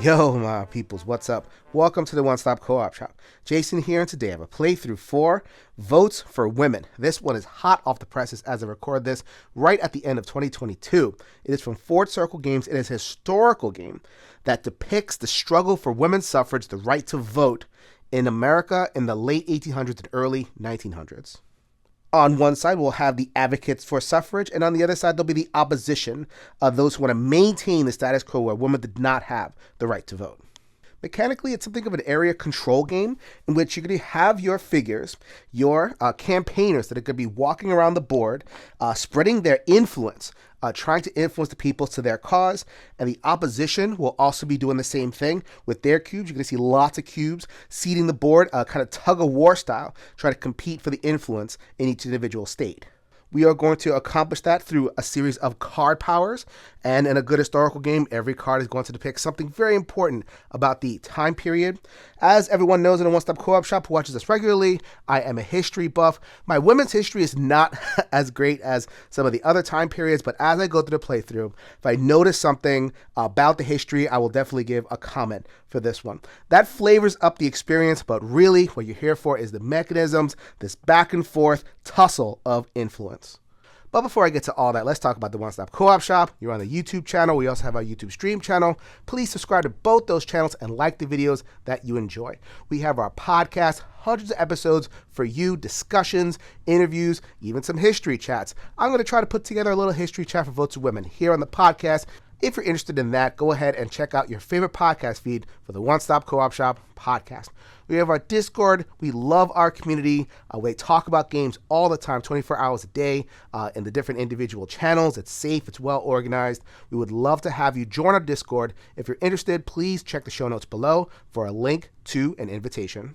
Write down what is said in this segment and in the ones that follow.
Yo, my peoples, what's up? Welcome to the One Stop Co-op Shop. Jason here, and today I have a playthrough for Votes for Women. This one is hot off the presses as I record this right at the end of 2022. It is from Ford Circle Games. It is a historical game that depicts the struggle for women's suffrage, the right to vote in America in the late 1800s and early 1900s. On one side, we'll have the advocates for suffrage, and on the other side, there'll be the opposition of those who want to maintain the status quo where women did not have the right to vote. Mechanically, it's something of an area control game in which you're going to have your figures, your campaigners that are going to be walking around the board, spreading their influence, trying to influence the people to their cause, and the opposition will also be doing the same thing with their cubes. You're going to see lots of cubes seeding the board, kind of tug-of-war style, trying to compete for the influence in each individual state. We are going to accomplish that through a series of card powers, and in a good historical game, every card is going to depict something very important about the time period. As everyone knows in a One-Stop Co-op Shop who watches us regularly, I am a history buff. My women's history is not as great as some of the other time periods, but as I go through the playthrough, if I notice something about the history, I will definitely give a comment for this one. That flavors up the experience, but really what you're here for is the mechanisms, this back and forth tussle of influence. But before I get to all that, let's talk about the One Stop Co-op Shop. You're on the YouTube channel. We also have our YouTube stream channel. Please subscribe to both those channels and like the videos that you enjoy. We have our podcast, hundreds of episodes for you, discussions, interviews, even some history chats. I'm going to try to put together a little history chat for Votes of Women here on the podcast. If you're interested in that, go ahead and check out your favorite podcast feed for the One Stop Co-op Shop podcast. We have our Discord. We love our community. We talk about games all the time, 24 hours a day, in the different individual channels. It's safe. It's well organized. We would love to have you join our Discord. If you're interested, please check the show notes below for a link to an invitation.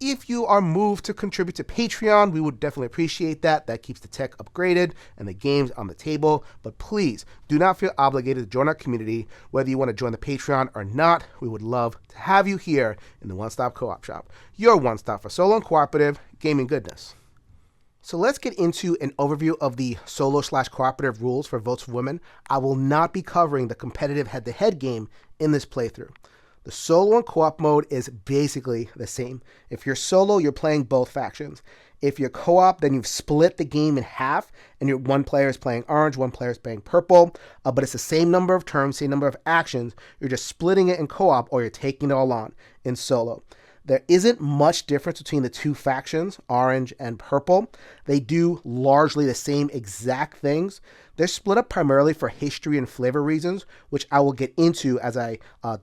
If you are moved to contribute to Patreon, we would definitely appreciate that. That keeps the tech upgraded and the games on the table. But please do not feel obligated to join our community. Whether you want to join the Patreon or not, we would love to have you here in the One Stop Co-op Shop, your one stop for solo and cooperative gaming goodness. So let's get into an overview of the solo/cooperative rules for Votes for Women. I will not be covering the competitive head-to-head game in this playthrough. The solo and co-op mode is basically the same. If you're solo, you're playing both factions. If you're co-op, then you've split the game in half, and one player is playing orange, one player is playing purple, but it's the same number of turns, same number of actions. You're just splitting it in co-op, or you're taking it all on in solo. There isn't much difference between the two factions, orange and purple. They do largely the same exact things. They're split up primarily for history and flavor reasons, which I will get into as I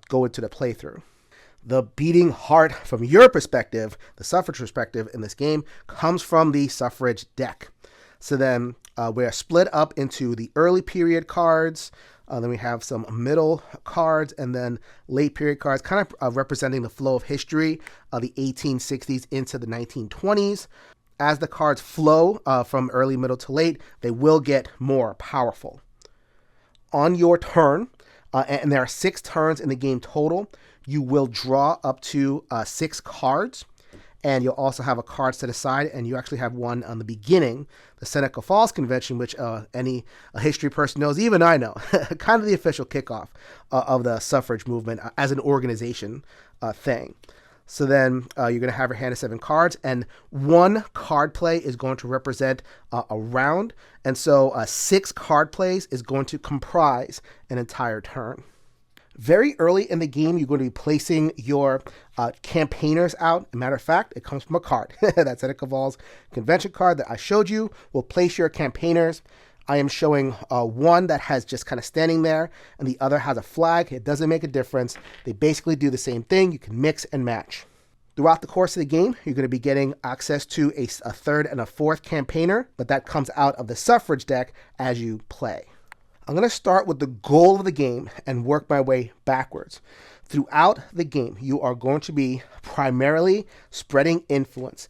go into the playthrough. The beating heart from your perspective, the suffrage perspective in this game, comes from the suffrage deck. So then we're split up into the early period cards, then we have some middle cards, and then late period cards, kind of representing the flow of history of the 1860s into the 1920s. As the cards flow from early, middle to late, they will get more powerful. On your turn, and there are 6 turns in the game total, you will draw up to 6 cards. And you'll also have a card set aside, and you actually have one on the beginning, the Seneca Falls Convention, which any history person knows, even I know, kind of the official kickoff of the suffrage movement as an organization thing. So then you're going to have your hand of 7 cards, and one card play is going to represent a round. And so 6 card plays is going to comprise an entire turn. Very early in the game, you're going to be placing your campaigners out. As a matter of fact, it comes from a card. That Seneca Falls Convention card that I showed you will place your campaigners. I am showing one that has just kind of standing there, and the other has a flag. It doesn't make a difference. They basically do the same thing. You can mix and match. Throughout the course of the game, you're going to be getting access to a third and a fourth campaigner, but that comes out of the suffrage deck as you play. I'm going to start with the goal of the game and work my way backwards. Throughout the game, you are going to be primarily spreading influence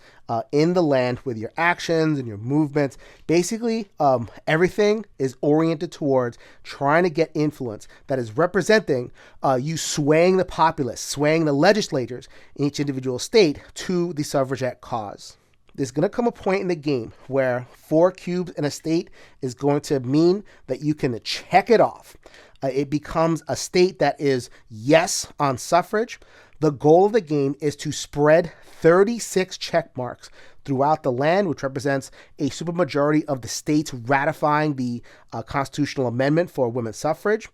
in the land with your actions and your movements. Basically, everything is oriented towards trying to get influence that is representing you swaying the populace, swaying the legislators in each individual state to the suffragette cause. there's going to come a point in the game where 4 cubes in a state is going to mean that you can check it off. It becomes a state that is yes on suffrage. The goal of the game is to spread 36 check marks throughout the land, which represents a supermajority of the states ratifying the constitutional amendment for women's suffrage.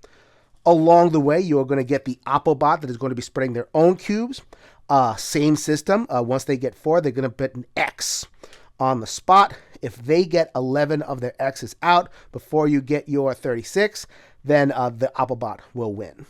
Along the way, you're going to get the Oppo that is going to be spreading their own cubes. Same system. Once they get 4, they're going to put an X on the spot. If they get 11 of their X's out before you get your 36, then the Oppo will win.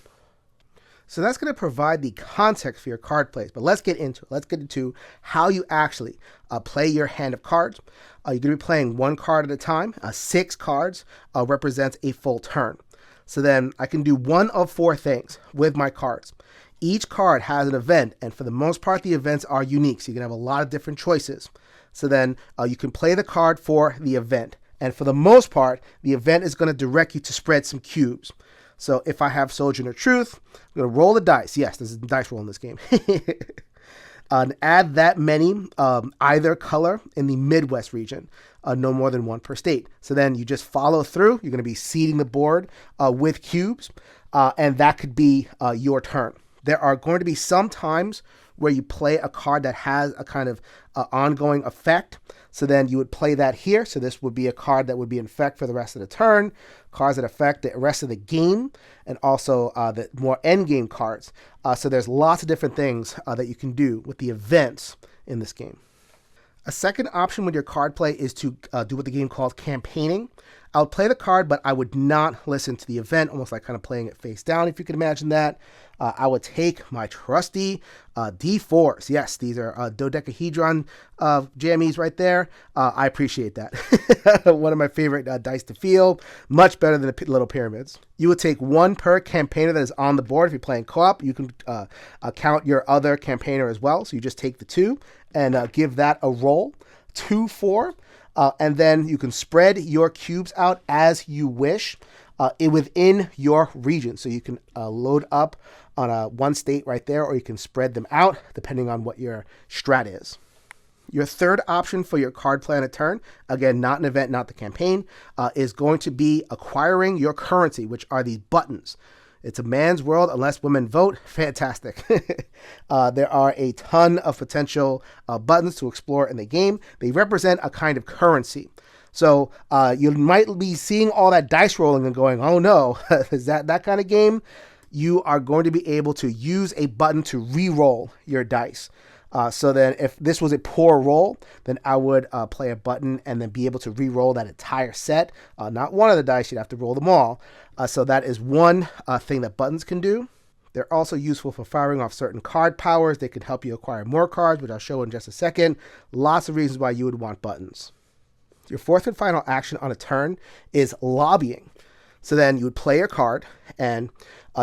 So that's going to provide the context for your card plays. But let's get into it. Let's get into how you actually play your hand of cards. You're going to be playing 1 card at a time. 6 cards represents a full turn. So then I can do 1 of 4 things with my cards. Each card has an event, and for the most part, the events are unique. So you can have a lot of different choices. So then you can play the card for the event. And for the most part, the event is going to direct you to spread some cubes. So if I have Sojourner of Truth, I'm going to roll the dice. Yes, there's a dice roll in this game. And add that many either color in the Midwest region, no more than 1 per state. So then you just follow through. You're going to be seeding the board with cubes, and that could be your turn. There are going to be some times where you play a card that has a kind of ongoing effect. So then you would play that here. So this would be a card that would be in effect for the rest of the turn, cards that affect the rest of the game, and also the more end game cards. So there's lots of different things that you can do with the events in this game. A second option with your card play is to do what the game calls campaigning. I would play the card, but I would not listen to the event, almost like kind of playing it face down, if you can imagine that. I would take my trusty D4s. Yes, these are dodecahedron jammies right there. I appreciate that. One of my favorite dice to feel. Much better than the little pyramids. You would take 1 per campaigner that is on the board. If you're playing co-op, you can count your other campaigner as well. So you just take the 2 and give that a roll. 2, 4. And then you can spread your cubes out as you wish within your region. So you can load up on one state right there, or you can spread them out depending on what your strat is. Your third option for your card play on a turn, again, not an event, not the campaign, is going to be acquiring your currency, which are these buttons. It's a man's world unless women vote. Fantastic. There are a ton of potential buttons to explore in the game. They represent a kind of currency. So you might be seeing all that dice rolling and going, oh no, is that kind of game? You are going to be able to use a button to re-roll your dice. So then if this was a poor roll, then I would play a button and then be able to re-roll that entire set. Not one of the dice, you'd have to roll them all. So that is one thing that buttons can do. They're also useful for firing off certain card powers. They can help you acquire more cards, which I'll show in just a second. Lots of reasons why you would want buttons. Your fourth and final action on a turn is lobbying. So then you would play your card, and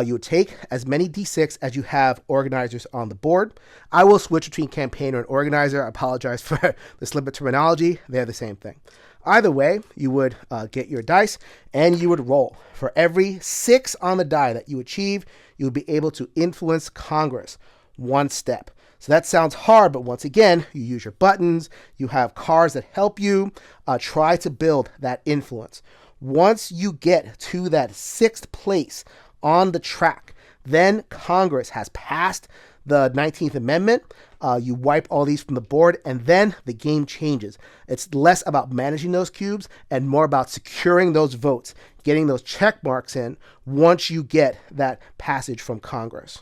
you would take as many D6 as you have organizers on the board. I will switch between campaigner and organizer. I apologize for the slip of terminology. They're the same thing. Either way, you would get your dice, and you would roll. For every 6 on the die that you achieve, you would be able to influence Congress 1 step. So that sounds hard, but once again, you use your buttons. You have cards that help you try to build that influence. Once you get to that 6th place on the track, then Congress has passed the 19th Amendment. You wipe all these from the board, and then the game changes. It's less about managing those cubes and more about securing those votes, getting those check marks in once you get that passage from Congress.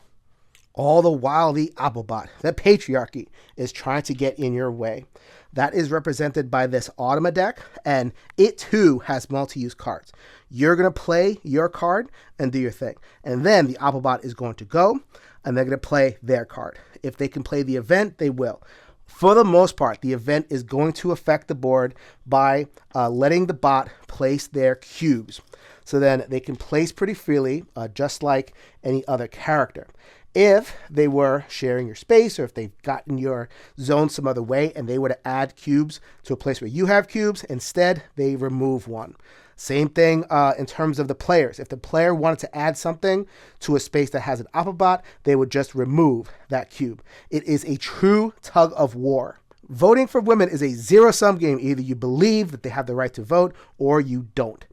All the while, the Applebot, the patriarchy, is trying to get in your way. That is represented by this Automa deck, and it too has multi-use cards. You're going to play your card and do your thing. And then the Applebot is going to go, and they're going to play their card. If they can play the event, they will. For the most part, the event is going to affect the board by letting the bot place their cubes. So then they can place pretty freely, just like any other character. If they were sharing your space, or if they've gotten your zone some other way and they were to add cubes to a place where you have cubes, instead they remove 1. Same thing in terms of the players. If the player wanted to add something to a space that has an Applebot, they would just remove that cube. It is a true tug of war Voting for women is a zero-sum game. Either you believe that they have the right to vote or you don't.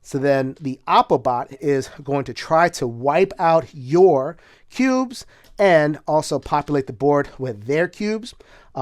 So then the Oppo is going to try to wipe out your cubes and also populate the board with their cubes.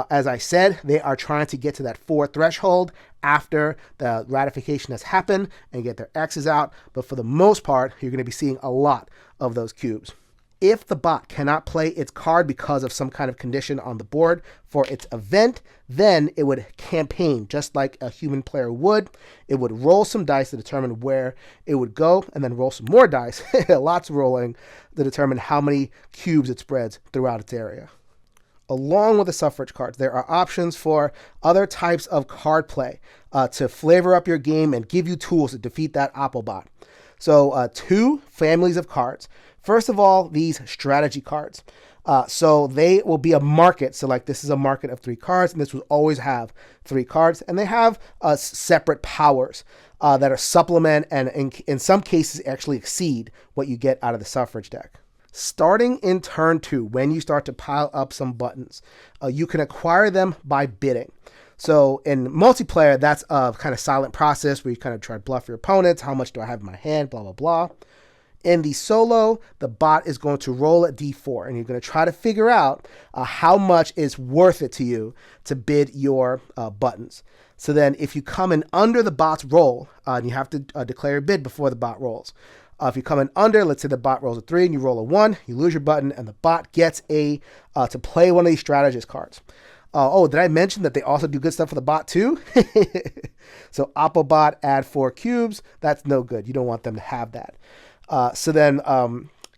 As I said, they are trying to get to that 4 threshold after the ratification has happened and get their X's out. But for the most part, you're going to be seeing a lot of those cubes. If the bot cannot play its card because of some kind of condition on the board for its event, then it would campaign just like a human player would. It would roll some dice to determine where it would go, and then roll some more dice, lots of rolling, to determine how many cubes it spreads throughout its area. Along with the suffrage cards, there are options for other types of card play to flavor up your game and give you tools to defeat that Oppo. So 2 families of cards. First of all, these strategy cards. So they will be a market. So like this is a market of 3 cards, and this will always have 3 cards. And they have separate powers that are supplement and in some cases actually exceed what you get out of the suffrage deck. Starting in turn 2, when you start to pile up some buttons, you can acquire them by bidding. So in multiplayer, that's a kind of silent process where you kind of try to bluff your opponents. How much do I have in my hand? Blah, blah, blah. In the solo, the bot is going to roll at D4, and you're going to try to figure out how much is worth it to you to bid your buttons. So then if you come in under the bot's roll, and you have to declare your bid before the bot rolls. If you come in under, let's say the bot rolls a 3 and you roll a 1, you lose your button, and the bot gets to play one of these strategist cards. Did I mention that they also do good stuff for the bot too? So Oppo add 4 cubes. That's no good. You don't want them to have that. So then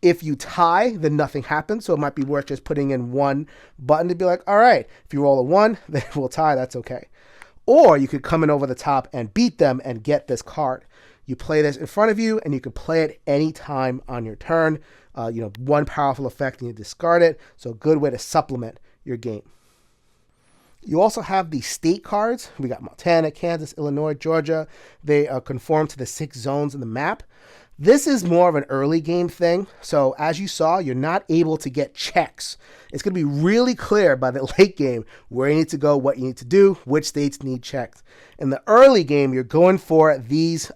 if you tie, then nothing happens. So it might be worth just putting in 1 button to be like, all right, if you roll a 1, then we'll tie. That's okay. Or you could come in over the top and beat them and get this card. You play this in front of you, and you can play it anytime on your turn. One powerful effect, and you discard it. So a good way to supplement your game. You also have the state cards. We got Montana, Kansas, Illinois, Georgia. They conform to the 6 zones in the map. This is more of an early game thing. So as you saw, you're not able to get checks. It's going to be really clear by the late game where you need to go, what you need to do, which states need checks. In the early game, you're going for these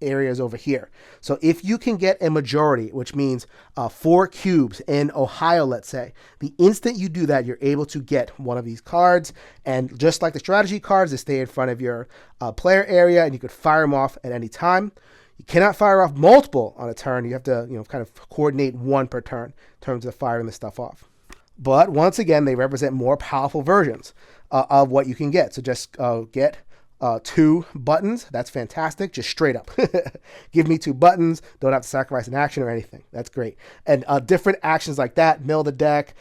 areas over here. So if you can get a majority, which means 4 cubes in Ohio, let's say, the instant you do that, you're able to get one of these cards. And just like the strategy cards, they stay in front of your player area, and you could fire them off at any time. You cannot fire off multiple on a turn. You have to, kind of coordinate 1 per turn in terms of firing the stuff off. But once again, they represent more powerful versions of what you can get. So just get 2 buttons. That's fantastic. Just straight up. Give me 2 buttons. Don't have to sacrifice an action or anything. That's great. And different actions like that, mill the deck,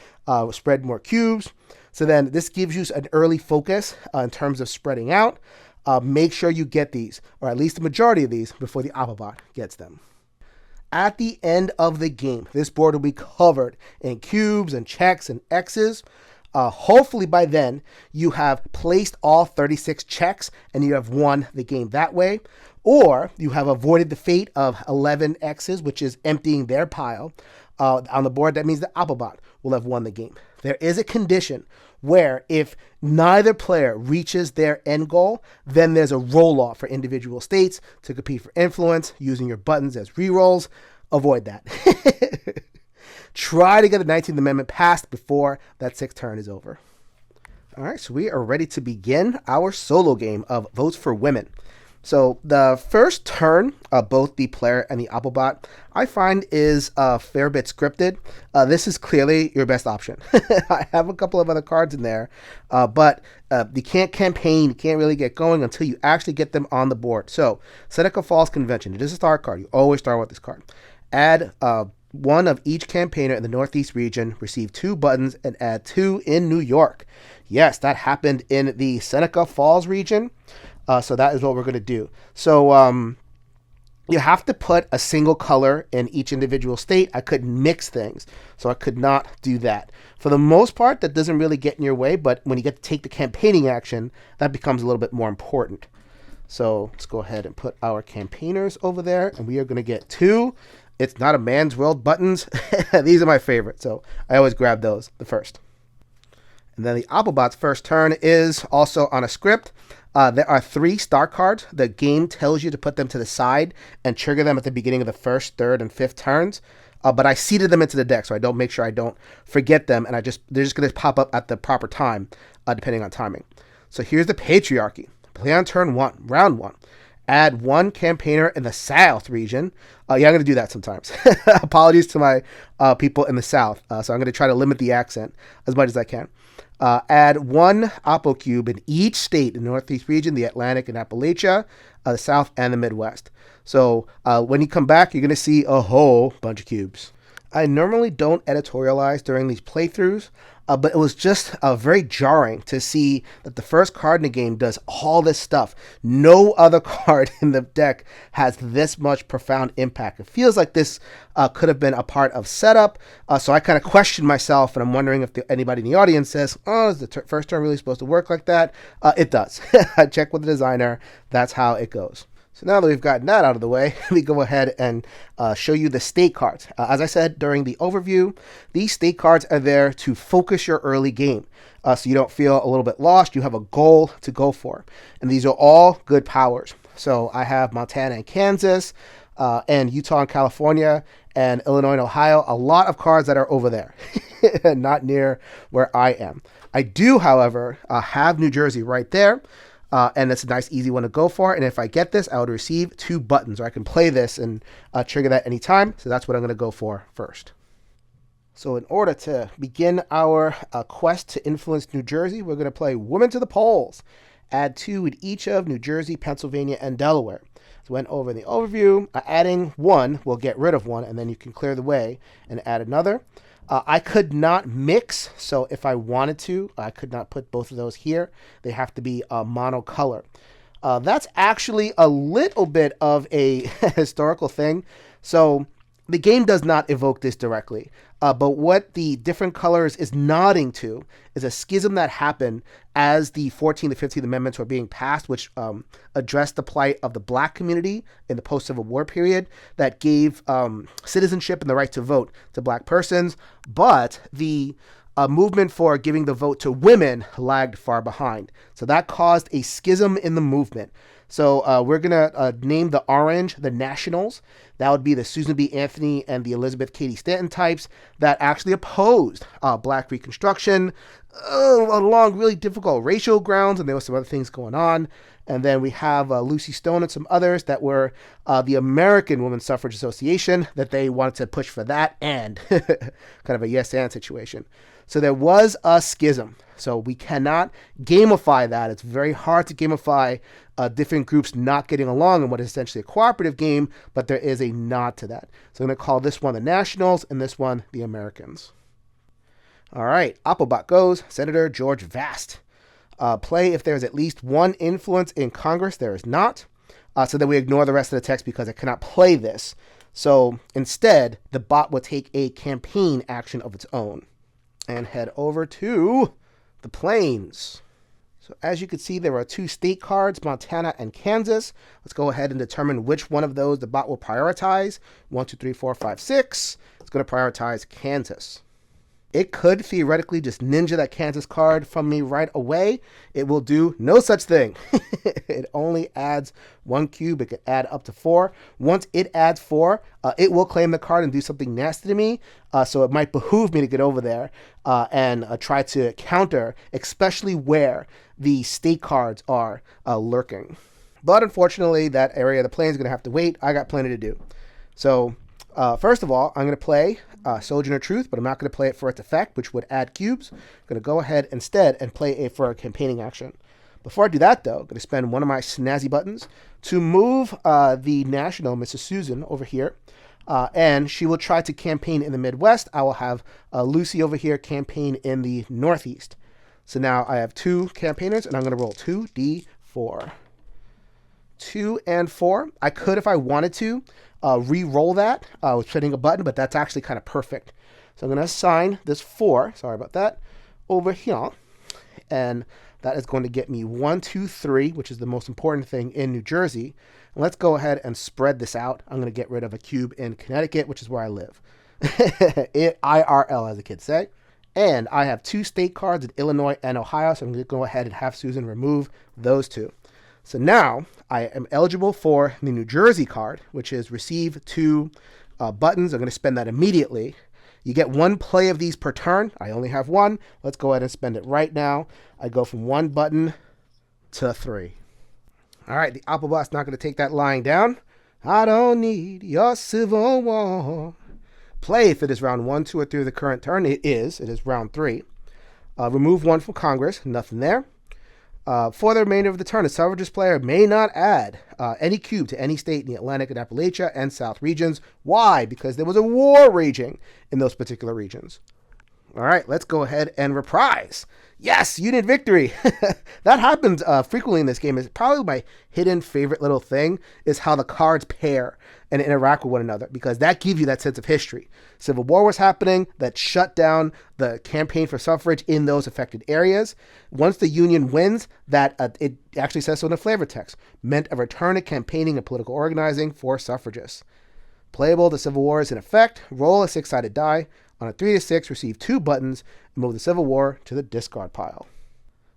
spread more cubes. So then this gives you an early focus in terms of spreading out. Make sure you get these, or at least the majority of these, before the Oppo gets them. At the end of the game, this board will be covered in cubes and checks and X's. Hopefully by then, you have placed all 36 checks and you have won the game that way. Or you have avoided the fate of 11 X's, which is emptying their pile on the board. That means the Oppo will have won the game. There is a condition where if neither player reaches their end goal, then there's a roll-off for individual states to compete for influence using your buttons as rerolls. Avoid that. Try to get the 19th Amendment passed before that 6th turn is over. All right, so we are ready to begin our solo game of Votes for Women. So the first turn, both the player and the Oppo I find is a fair bit scripted. This is clearly your best option. I have a couple of other cards in there, but you can't campaign, you can't really get going until you actually get them on the board. So Seneca Falls Convention, it is a start card. You always start with this card. Add 1 of each campaigner in the Northeast region, receive 2 buttons, and add 2 in New York. Yes, that happened in the Seneca Falls region. So that is what we're going to do. So you have to put a single color in each individual state. I couldn't mix things, so I could not do that. For the most part, that doesn't really get in your way, but when you get to take the campaigning action, that becomes a little bit more important. So let's go ahead and put our campaigners over there, and we are going to get 2. It's Not a Man's World buttons. These are my favorite, so I always grab those the first. And then the Applebot's first turn is also on a script. There are 3 star cards. The game tells you to put them to the side and trigger them at the beginning of the first, third, and fifth turns. But I seeded them into the deck, so I don't make sure I don't forget them, and they're just going to pop up at the proper time, depending on timing. So here's the Patriarchy. Play on turn 1, round 1. Add 1 campaigner in the South region. Yeah, I'm going to do that sometimes. Apologies to my people in the South. So I'm going to try to limit the accent as much as I can. Add 1 Oppo cube in each state in the Northeast region, the Atlantic and Appalachia, the South, and the Midwest. So when you come back, you're going to see a whole bunch of cubes. I normally don't editorialize during these playthroughs, but it was just very jarring to see that the first card in the game does all this stuff. No other card in the deck has this much profound impact. It feels like this could have been a part of setup, so I kind of questioned myself, and I'm wondering if anybody in the audience says, oh, is the first turn really supposed to work like that? It does. I checked with the designer. That's how it goes. So now that we've gotten that out of the way, let me go ahead and show you the state cards. As I said during the overview, these state cards are there to focus your early game. So you don't feel a little bit lost. You have a goal to go for. And these are all good powers. So I have Montana and Kansas, and Utah and California, and Illinois and Ohio. A lot of cards that are over there, not near where I am. I do, however, have New Jersey right there. And it's a nice, easy one to go for. And if I get this, I would receive 2 buttons, or I can play this and trigger that anytime. So that's what I'm going to go for first. So in order to begin our quest to influence New Jersey, we're going to play Women to the Polls. Add 2 in each of New Jersey, Pennsylvania, and Delaware. So went over in the overview. Adding 1 will get rid of 1, and then you can clear the way and add another. I could not mix, so if I wanted to, I could not put both of those here. They have to be monocolor. That's actually a little bit of a historical thing. So the game does not evoke this directly. But what the different colors is nodding to is a schism that happened as the 14th and 15th Amendments were being passed, which addressed the plight of the Black community in the post-Civil War period, that gave citizenship and the right to vote to Black persons. But the movement for giving the vote to women lagged far behind. So that caused a schism in the movement. So we're going to name the orange the Nationals. That would be the Susan B. Anthony and the Elizabeth Cady Stanton types that actually opposed Black Reconstruction along really difficult racial grounds, and there were some other things going on. And then we have Lucy Stone and some others that were the American Women's Suffrage Association, that they wanted to push for that and kind of a yes and situation. So there was a schism. So we cannot gamify that. It's very hard to gamify different groups not getting along in what is essentially a cooperative game, but there is a nod to that. So I'm going to call this one the Nationals and this one the Americans. All right, Applebot goes Senator George Vast. Play if there is at least 1 influence in Congress. There is not. So then we ignore the rest of the text because I cannot play this. So instead, the bot will take a campaign action of its own and head over to the Plains. So as you can see, there are 2 state cards, Montana and Kansas. Let's go ahead and determine which one of those the bot will prioritize. 1, 2, 3, 4, 5, 6. It's going to prioritize Kansas. It could theoretically just ninja that Kansas card from me right away. It will do no such thing. It only adds 1 cube. It can add up to 4. Once it adds 4, it will claim the card and do something nasty to me. So it might behoove me to get over there and try to counter, especially where the state cards are lurking. But unfortunately, that area of the plains is going to have to wait. I got plenty to do. So first of all, I'm going to play Sojourner Truth, but I'm not going to play it for its effect, which would add cubes. I'm going to go ahead instead and play it for a campaigning action. Before I do that, though, I'm going to spend one of my snazzy buttons to move the National, Mrs. Susan, over here. And she will try to campaign in the Midwest. I will have Lucy over here campaign in the Northeast. So now I have 2 campaigners, and I'm going to roll 2d4. 2 and 4. I could, if I wanted to, re-roll that with hitting a button, but that's actually kind of perfect. So I'm going to assign this 4, sorry about that, over here. And that is going to get me 1, 2, 3, which is the most important thing in New Jersey. And let's go ahead and spread this out. I'm going to get rid of a cube in Connecticut, which is where I live. IRL, as the kids say. And I have 2 state cards in Illinois and Ohio, so I'm going to go ahead and have Susan remove those 2. So now I am eligible for the New Jersey card, which is receive 2 buttons. I'm going to spend that immediately. You get 1 play of these per turn. I only have 1. Let's go ahead and spend it right now. I go from 1 button to 3. All right, the Applebot's not going to take that lying down. I don't need your civil war. Play if it is round 1, 2, or 3 of the current turn. It is round 3. Remove 1 from Congress. Nothing there. For the remainder of the turn, a suffragist player may not add any cube to any state in the Atlantic and Appalachia and South regions. Why? Because there was a war raging in those particular regions. All right, let's go ahead and reprise. Yes, Union victory. That happens frequently in this game. It's probably my hidden favorite little thing is how the cards pair and interact with one another, because that gives you that sense of history. Civil War was happening that shut down the campaign for suffrage in those affected areas. Once the Union wins, that it actually says so in the flavor text, meant a return to campaigning and political organizing for suffragists. Playable, the Civil War is in effect. Roll a 6-sided die. On a 3 to 6, receive 2 buttons and move the Civil War to the discard pile.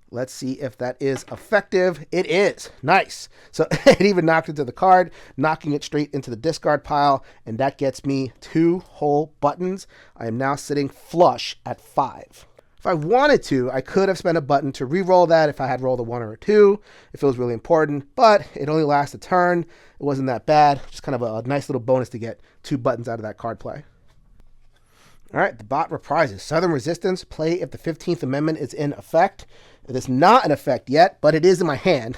Let's see if that is effective. It is. Nice. So it even knocked into the card, knocking it straight into the discard pile, and that gets me 2 whole buttons. I am now sitting flush at 5. If I wanted to, I could have spent a button to re-roll that if I had rolled a 1 or a 2, if it was really important, but it only lasts a turn. It wasn't that bad. Just kind of a nice little bonus to get 2 buttons out of that card play. All right, the bot reprises. Southern Resistance, play if the 15th Amendment is in effect. It is not in effect yet, but it is in my hand.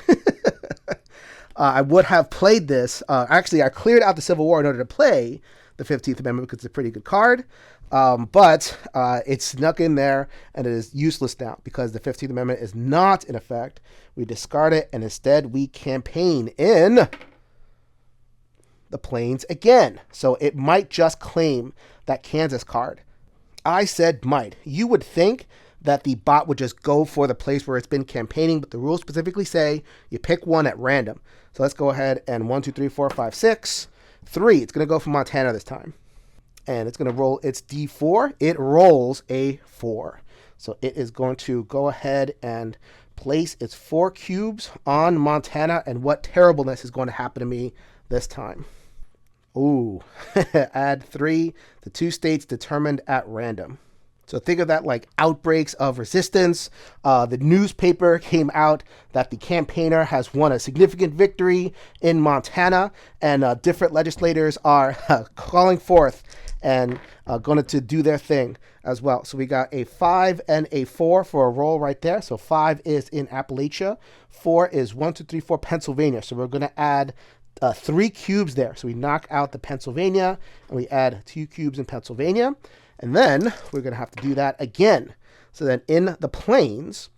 I would have played this. Actually, I cleared out the Civil War in order to play the 15th Amendment because it's a pretty good card. But it's snuck in there, and it is useless now because the 15th Amendment is not in effect. We discard it, and instead we campaign in the Plains again. So it might just claim that Kansas card. I said might. You would think that the bot would just go for the place where it's been campaigning, but the rules specifically say you pick one at random. So let's go ahead and 1, 2, 3, 4, 5, 6, 3. It's going to go for Montana this time. And it's going to roll its D4. It rolls a 4. So it is going to go ahead and place its 4 cubes on Montana, and what terribleness is going to happen to me this time. Ooh, add 3 to 2 states determined at random. So think of that like outbreaks of resistance. The newspaper came out that the campaigner has won a significant victory in Montana, and different legislators are calling forth and going to do their thing as well. So we got a 5 and a 4 for a roll right there. So 5 is in Appalachia. 4 is 1, 2, 3, 4 Pennsylvania. So we're going to add 3 cubes there. So we knock out the Pennsylvania, and we add 2 cubes in Pennsylvania. And then we're going to have to do that again. So then in the Plains,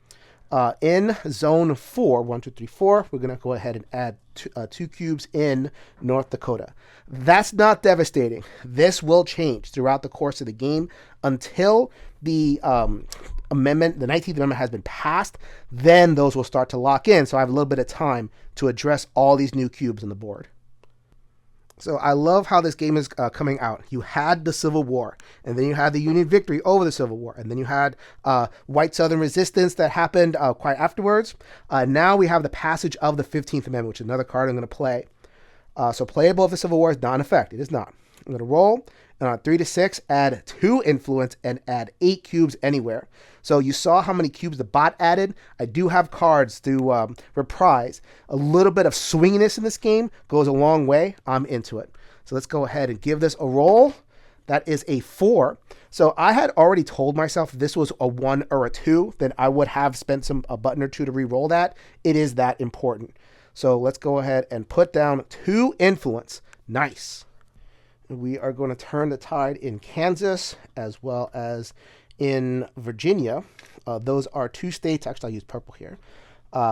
in zone 4, 1, 2, 3, 4, we're going to go ahead and add 2 cubes in North Dakota. That's not devastating. This will change throughout the course of the game until the amendment, the 19th Amendment has been passed. Then those will start to lock in. So I have a little bit of time to address all these new cubes on the board. So I love how this game is coming out. You had the Civil War, and then you had the Union victory over the Civil War, and then you had white Southern resistance that happened quite afterwards. Now we have the passage of the 15th Amendment, which is another card I'm going to play. So playable if the Civil War is not in effect. It is not. I'm going to roll, and on 3 to 6, add 2 influence, and add 8 cubes anywhere. So you saw how many cubes the bot added. I do have cards to reprise. A little bit of swinginess in this game goes a long way. I'm into it. So let's go ahead and give this a roll. That is a 4. So I had already told myself if this was a 1 or a 2, then I would have spent a button or 2 to re-roll that. It is that important. So let's go ahead and put down 2 influence. Nice. We are going to turn the tide in Kansas as well as in Virginia. Those are 2 states. Actually, I'll use purple here.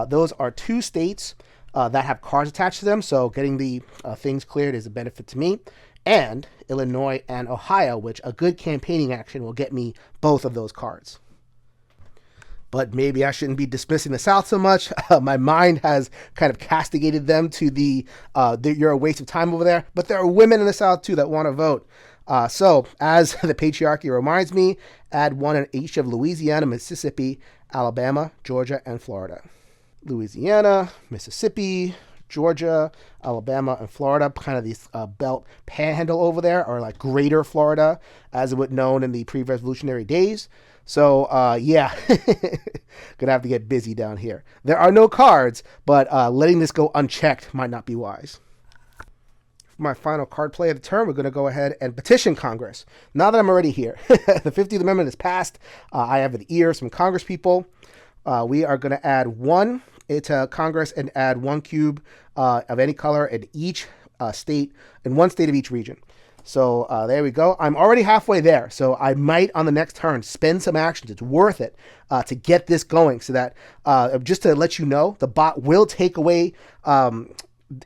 Those are 2 states that have cards attached to them. So getting the things cleared is a benefit to me. And Illinois and Ohio, which a good campaigning action will get me both of those cards. But maybe I shouldn't be dismissing the South so much. My mind has kind of castigated them to you're a waste of time over there. But there are women in the South, too, that want to vote. So, as the patriarchy reminds me, add one in each of Louisiana, Mississippi, Alabama, Georgia, and Florida. Louisiana, Mississippi, Georgia, Alabama, and Florida, kind of this belt panhandle over there, or like Greater Florida, as it was known in the pre-revolutionary days. So, yeah, gonna have to get busy down here. There are no cards, but letting this go unchecked might not be wise. For my final card play of the turn, we're going to go ahead and petition Congress. Now that I'm already here, the 50th Amendment is passed. I have the ears from Congress people. We are going to add one to Congress and add one cube of any color in each state, in one state of each region. So there we go. I'm already halfway there. So I might on the next turn spend some actions. It's worth it to get this going so that just to let you know, the bot will take away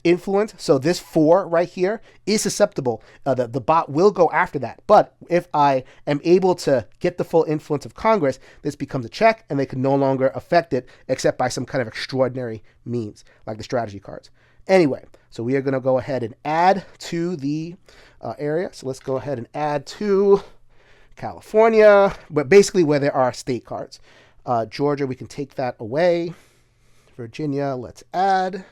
influence. So this 4 right here is susceptible. The bot will go after that. But if I am able to get the full influence of Congress, this becomes a check and they can no longer affect it except by some kind of extraordinary means like the strategy cards. Anyway, so we are going to go ahead and add to the area. So let's go ahead and add to California, but basically where there are state cards. Georgia, we can take that away. Virginia, let's add.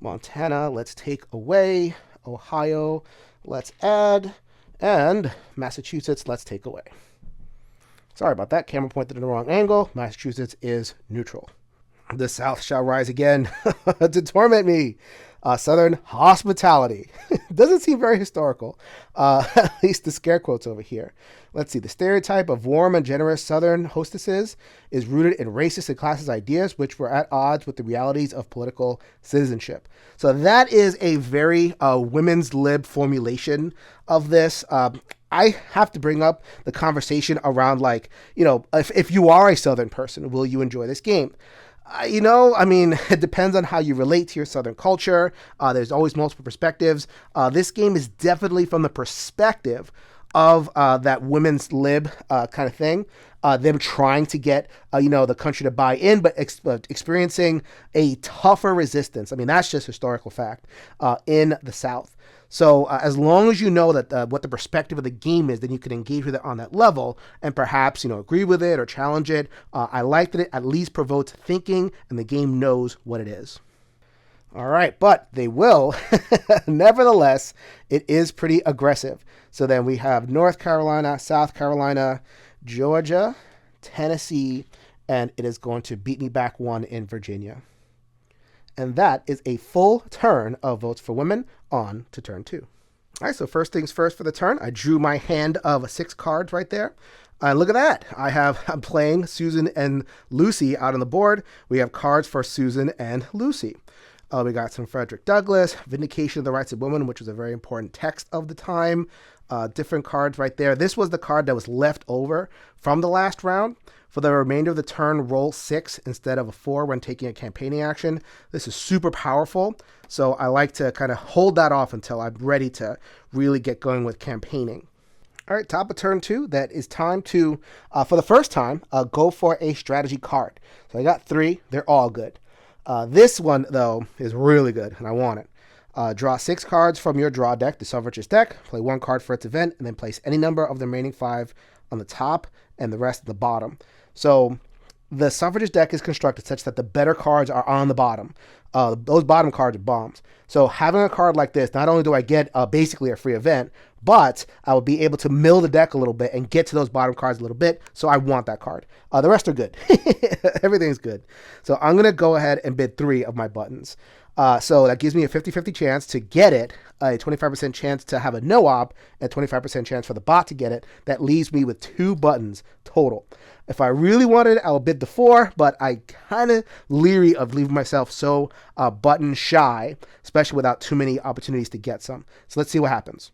Montana, let's take away. Ohio, let's add. And Massachusetts, let's take away. Sorry about that. Camera pointed in the wrong angle. Massachusetts is neutral. The South shall rise again to torment me. Southern hospitality. Doesn't seem very historical. At least the scare quotes over here. Let's see. The stereotype of warm and generous Southern hostesses is rooted in racist and classist ideas, which were at odds with the realities of political citizenship. So that is a very women's lib formulation of this. I have to bring up the conversation around, like, if you are a Southern person, will you enjoy this game? It depends on how you relate to your Southern culture. There's always multiple perspectives. This game is definitely from the perspective of that women's lib kind of thing. Them trying to get, the country to buy in, but experiencing a tougher resistance. I mean, that's just historical fact in the South. So as long as you know that what the perspective of the game is, then you can engage with it on that level and perhaps, agree with it or challenge it. I like that it at least provokes thinking and the game knows what it is. All right, but they will. Nevertheless, it is pretty aggressive. So then we have North Carolina, South Carolina, Georgia, Tennessee, and it is going to beat me back 1 in Virginia. And that is a full turn of votes for women. On to turn 2. All right, so first things first for the turn, I drew my hand of 6 cards right there. Look at that. I'm playing Susan and Lucy out on the board. We have cards for Susan and Lucy. We got some Frederick Douglass, Vindication of the Rights of Women, which was a very important text of the time. Different cards right there. This was the card that was left over from the last round. For the remainder of the turn, roll 6 instead of a 4 when taking a campaigning action. This is super powerful, so I like to kind of hold that off until I'm ready to really get going with campaigning. All right, top of turn 2, that is time to, for the first time, go for a strategy card. So I got 3. They're all good. This one, though, is really good, and I want it. Draw 6 cards from your draw deck, the suffrage's deck. Play 1 card for its event, and then place any number of the remaining 5 on the top and the rest at the bottom. So the suffrage's deck is constructed such that the better cards are on the bottom. Those bottom cards are bombs. So having a card like this, not only do I get basically a free event, but I will be able to mill the deck a little bit and get to those bottom cards a little bit. So I want that card. The rest are good. Everything's good. So I'm going to go ahead and bid 3 of my buttons. So that gives me a 50-50 chance to get it, a 25% chance to have a no-op, and a 25% chance for the bot to get it. That leaves me with 2 buttons total. If I really wanted it, I'll bid the 4, but I kind of leery of leaving myself so button shy, especially without too many opportunities to get some. So let's see what happens.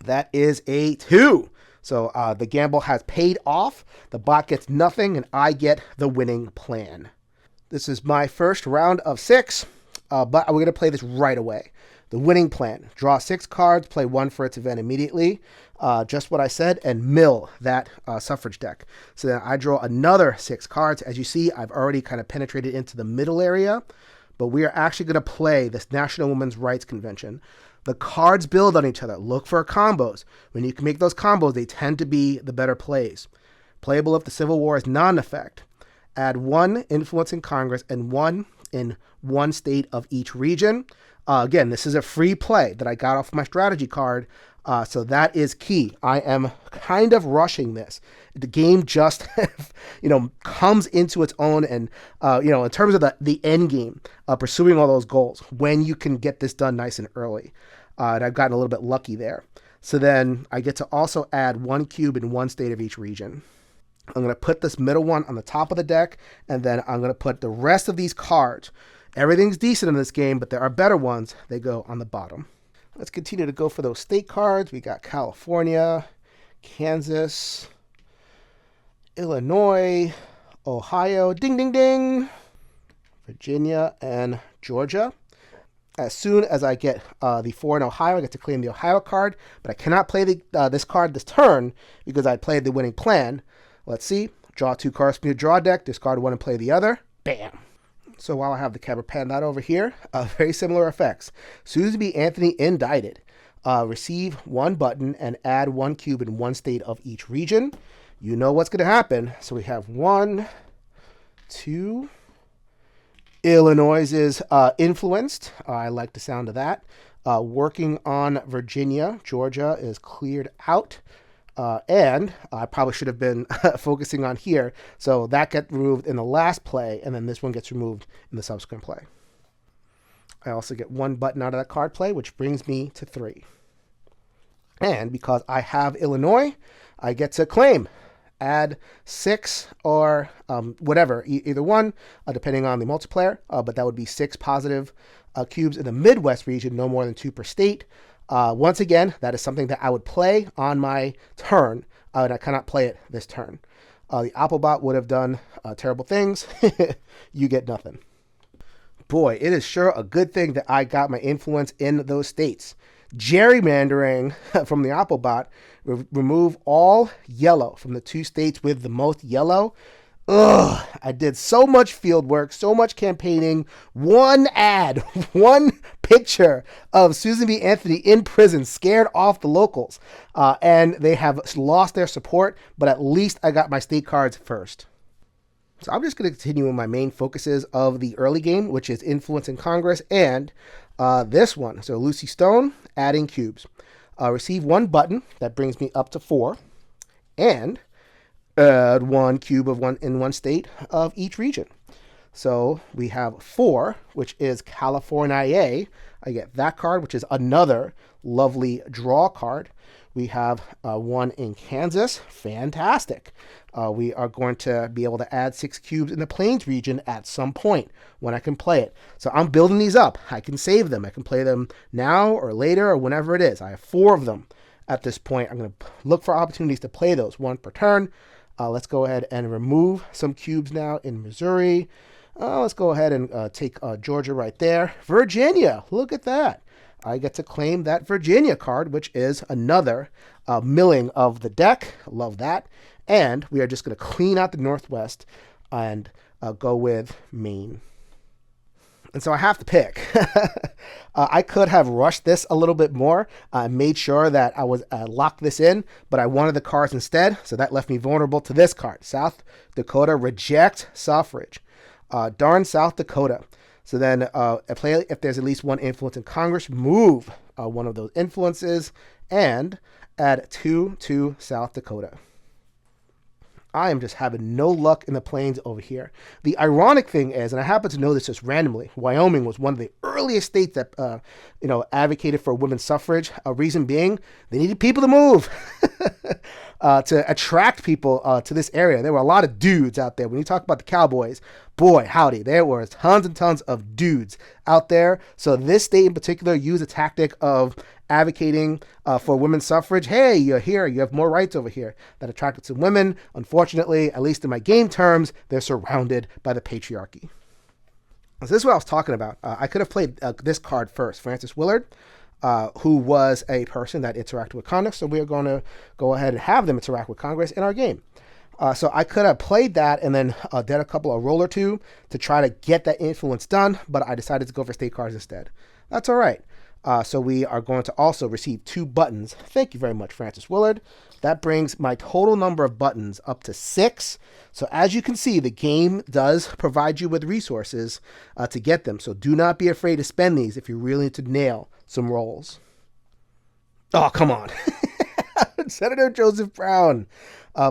That is a 2. So the gamble has paid off. The bot gets nothing, and I get the winning plan. This is my first round of 6, but we're going to play this right away. The winning plan. Draw 6 cards, play 1 for its event immediately. Just what I said, and mill that suffrage deck. So then I draw another 6 cards. As you see, I've already kind of penetrated into the middle area, but we are actually going to play this National Women's Rights Convention. The cards build on each other. Look for combos. When you can make those combos, they tend to be the better plays. Playable if the Civil War is non-effect. Add 1 influence in Congress and 1 in one state of each region. Again, this is a free play that I got off my strategy card, so that is key. I am kind of rushing this. The game just, comes into its own, and in terms of the end game, pursuing all those goals, when you can get this done nice and early, and I've gotten a little bit lucky there. So then I get to also add 1 cube in one state of each region. I'm going to put this middle one on the top of the deck, and then I'm going to put the rest of these cards. Everything's decent in this game, but there are better ones. They go on the bottom. Let's continue to go for those state cards. We got California, Kansas, Illinois, Ohio, ding, ding, ding, Virginia, and Georgia. As soon as I get the 4 in Ohio, I get to claim the Ohio card, but I cannot play this card this turn because I played the winning plan. Let's see. Draw 2 cards from your draw deck, discard 1 and play the other. Bam. So while I have the camera panned out over here, very similar effects. Susan B. Anthony indicted. Receive 1 button and add 1 cube in one state of each region. You know what's going to happen. So we have 1, 2. Illinois is influenced. I like the sound of that. Working on Virginia. Georgia is cleared out. And I probably should have been focusing on here. So that gets removed in the last play, and then this one gets removed in the subsequent play. I also get 1 button out of that card play, which brings me to 3. And because I have Illinois, I get to claim. Add 6 or whatever, either one, depending on the multiplayer. But that would be 6 positive cubes in the Midwest region, no more than 2 per state. Once again, that is something that I would play on my turn, and I cannot play it this turn. The Applebot would have done terrible things. You get nothing. Boy, it is sure a good thing that I got my influence in those states. Gerrymandering from the Applebot, remove all yellow from the 2 states with the most yellow. Ugh, I did so much field work, so much campaigning, 1 ad, 1 picture of Susan B. Anthony in prison, scared off the locals, and they have lost their support, but at least I got my state cards first. So I'm just going to continue with my main focuses of the early game, which is influence in Congress, and this one. So Lucy Stone, adding cubes. Receive 1 button, that brings me up to 4, and add 1 cube of in one state of each region. So we have 4, which is California. I get that card, which is another lovely draw card. We have 1 in Kansas. Fantastic. We are going to be able to add 6 cubes in the Plains region at some point when I can play it. So I'm building these up. I can save them. I can play them now or later or whenever it is. I have 4 of them at this point. I'm going to look for opportunities to play those, 1 per turn. Let's go ahead and remove some cubes now in Missouri. Let's go ahead and take Georgia right there. Virginia, look at that. I get to claim that Virginia card, which is another milling of the deck. Love that. And we are just going to clean out the Northwest and go with Maine. And so I have to pick. I could have rushed this a little bit more. I made sure that I was locked this in, but I wanted the cards instead. So that left me vulnerable to this card. South Dakota reject suffrage. Darn South Dakota. So then if there's at least 1 influence in Congress, move 1 of those influences and add 2 to South Dakota. I am just having no luck in the Plains over here. The ironic thing is, and I happen to know this just randomly, Wyoming was one of the earliest states that, advocated for women's suffrage. A reason being, they needed people to move to attract people to this area. There were a lot of dudes out there. When you talk about the cowboys, boy, howdy, there were tons and tons of dudes out there. So this state in particular used a tactic of advocating for women's suffrage. Hey, you're here. You have more rights over here. That attracted some women. Unfortunately, at least in my game terms, they're surrounded by the patriarchy. So this is what I was talking about. I could have played this card first, Frances Willard, who was a person that interacted with Congress. So we are going to go ahead and have them interact with Congress in our game. So I could have played that and then did a roll or two to try to get that influence done, but I decided to go for state cards instead. That's all right. So we are going to also receive 2 buttons. Thank you very much, Francis Willard. That brings my total number of buttons up to 6. So as you can see, the game does provide you with resources to get them. So do not be afraid to spend these if you really need to nail some rolls. Oh, come on. Senator Joseph Brown.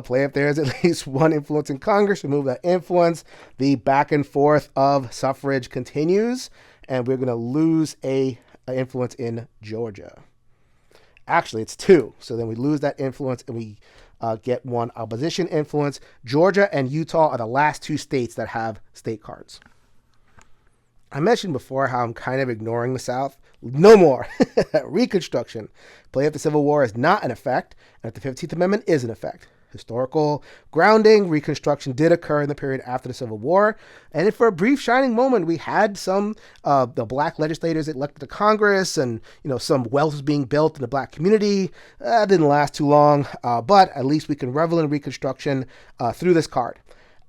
Play if there is at least one influence in Congress. Remove that influence. The back and forth of suffrage continues, and we're going to lose a influence in Georgia. Actually, it's 2. So then we lose that influence, and we get 1 opposition influence. Georgia and Utah are the last 2 states that have state cards. I mentioned before how I'm kind of ignoring the South. No more. Reconstruction. Play if the Civil War is not in effect, and if the 15th Amendment is in effect. Historical grounding. Reconstruction did occur in the period after the Civil War. And for a brief shining moment, we had some the black legislators elected to Congress, and some wealth was being built in the black community. That didn't last too long, but at least we can revel in Reconstruction through this card.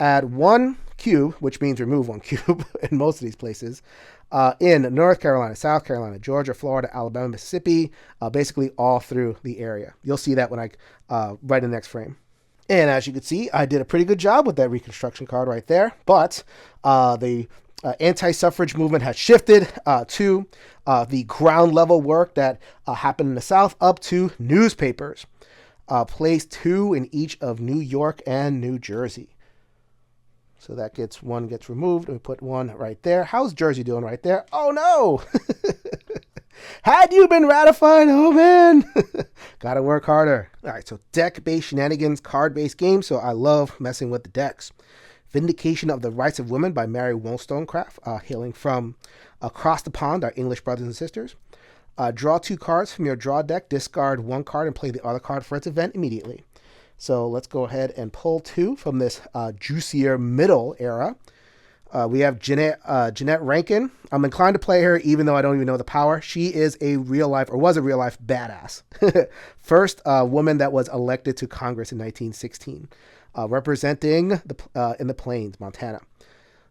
Add 1 cube, which means remove 1 cube in most of these places, in North Carolina, South Carolina, Georgia, Florida, Alabama, Mississippi, basically all through the area. You'll see that when I write in the next frame. And as you can see, I did a pretty good job with that Reconstruction card right there. But the anti-suffrage movement has shifted to the ground level work that happened in the South up to newspapers. Place 2 in each of New York and New Jersey. So that gets 1 gets removed, and we put 1 right there. How's Jersey doing right there? Oh, no! Had you been ratified? Oh, man! Gotta work harder. All right, so deck-based shenanigans, card-based games, so I love messing with the decks. Vindication of the Rights of Women by Mary Wollstonecraft, hailing from across the pond, our English brothers and sisters. Draw 2 cards from your draw deck, discard 1 card, and play the other card for its event immediately. So let's go ahead and pull 2 from this juicier middle era. We have Jeanette Rankin. I'm inclined to play her even though I don't even know the power. She is a real life, or was a real life, badass. First woman that was elected to Congress in 1916, representing in the Plains, Montana.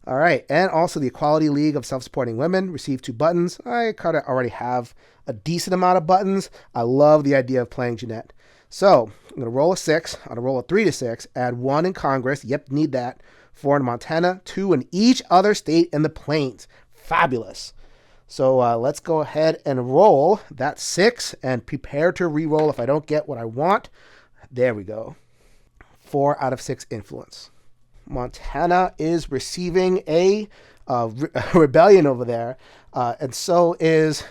All right, and also the Equality League of Self-Supporting Women received 2 buttons. I kind of already have a decent amount of buttons. I love the idea of playing Jeanette. So I'm going to roll a 6. I'm going to roll a 3 to 6, add 1 in Congress. Yep, need that. 4 in Montana, 2 in each other state in the Plains. Fabulous. So let's go ahead and roll that 6 and prepare to re-roll if I don't get what I want. There we go. 4 out of 6 influence. Montana is receiving a rebellion over there. And so is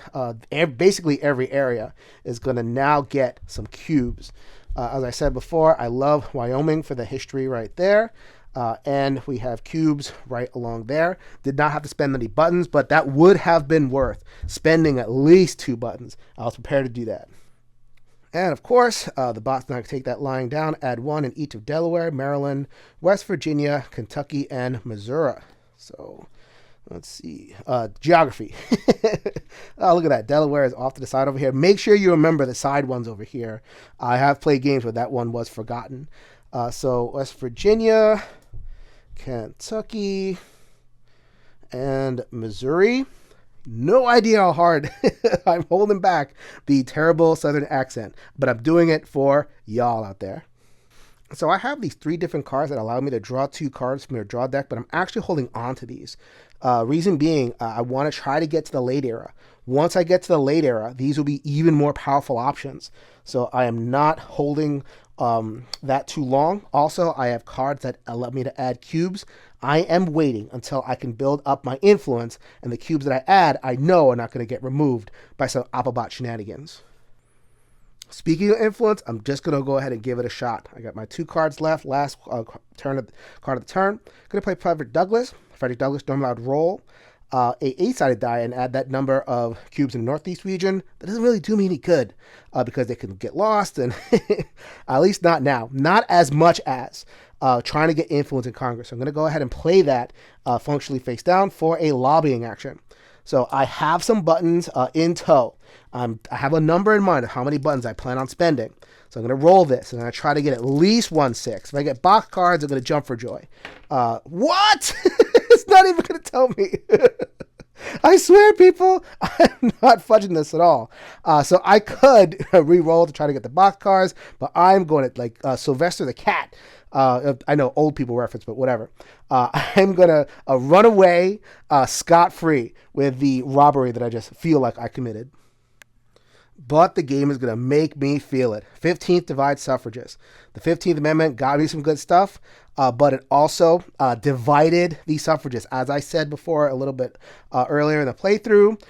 basically every area is going to now get some cubes. As I said before, I love Wyoming for the history right there. And we have cubes right along there. Did not have to spend any buttons, but that would have been worth spending at least 2 buttons. I was prepared to do that. And of course, the bot's not going to take that lying down. Add 1 in each of Delaware, Maryland, West Virginia, Kentucky, and Missouri. So let's see. Geography. Oh, look at that. Delaware is off to the side over here. Make sure you remember the side ones over here. I have played games where that one was forgotten. So West Virginia, Kentucky, and Missouri. No idea how hard I'm holding back the terrible Southern accent, but I'm doing it for y'all out there. So I have these 3 different cards that allow me to draw 2 cards from your draw deck, but I'm actually holding on to these. Reason being, I want to try to get to the late era. Once I get to the late era, these will be even more powerful options. So I am not holding that too long. Also, I have cards that allow me to add cubes. I am waiting until I can build up my influence, and the cubes that I add, I know are not going to get removed by some Applebot shenanigans. Speaking of influence, I'm just going to go ahead and give it a shot. I got my 2 cards left. Last card of the turn. Going to play Frederick Douglass. Frederick Douglass normally I would roll a 8-sided die and add that number of cubes in the Northeast region. That doesn't really do me any good because they can get lost, and at least not now. Not as much as trying to get influence in Congress. So I'm going to go ahead and play that functionally face down for a lobbying action. So I have some buttons in tow. I have a number in mind of how many buttons I plan on spending. So I'm going to roll this, and I'm going to try to get at least 1 6. If I get box cards, I'm going to jump for joy. What? It's not even going to tell me. I swear, people, I'm not fudging this at all. So I could re-roll to try to get the boxcars, but I'm going to like Sylvester the Cat. I know old people reference, but whatever. I'm going to run away scot-free with the robbery that I just feel like I committed. But the game is going to make me feel it. 15th divide suffrages. The 15th Amendment got me some good stuff, but it also divided the suffragists. As I said before a little bit earlier in the playthrough,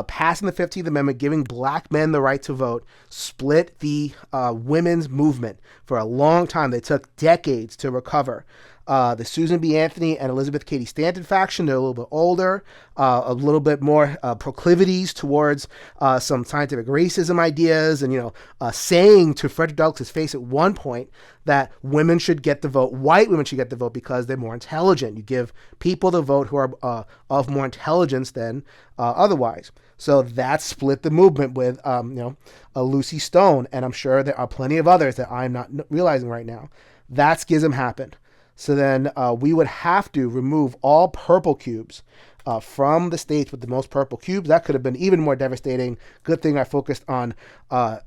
passing the 15th Amendment, giving black men the right to vote, split the women's movement for a long time. They took decades to recover. The Susan B. Anthony and Elizabeth Cady Stanton faction, they're a little bit older, a little bit more proclivities towards some scientific racism ideas, and, saying to Frederick Douglass's face at one point that women should get the vote, white women should get the vote because they're more intelligent. You give people the vote who are of more intelligence than otherwise. So that split the movement with, Lucy Stone, and I'm sure there are plenty of others that I'm not realizing right now. That schism happened. So then we would have to remove all purple cubes from the states with the most purple cubes. That could have been even more devastating. Good thing I focused on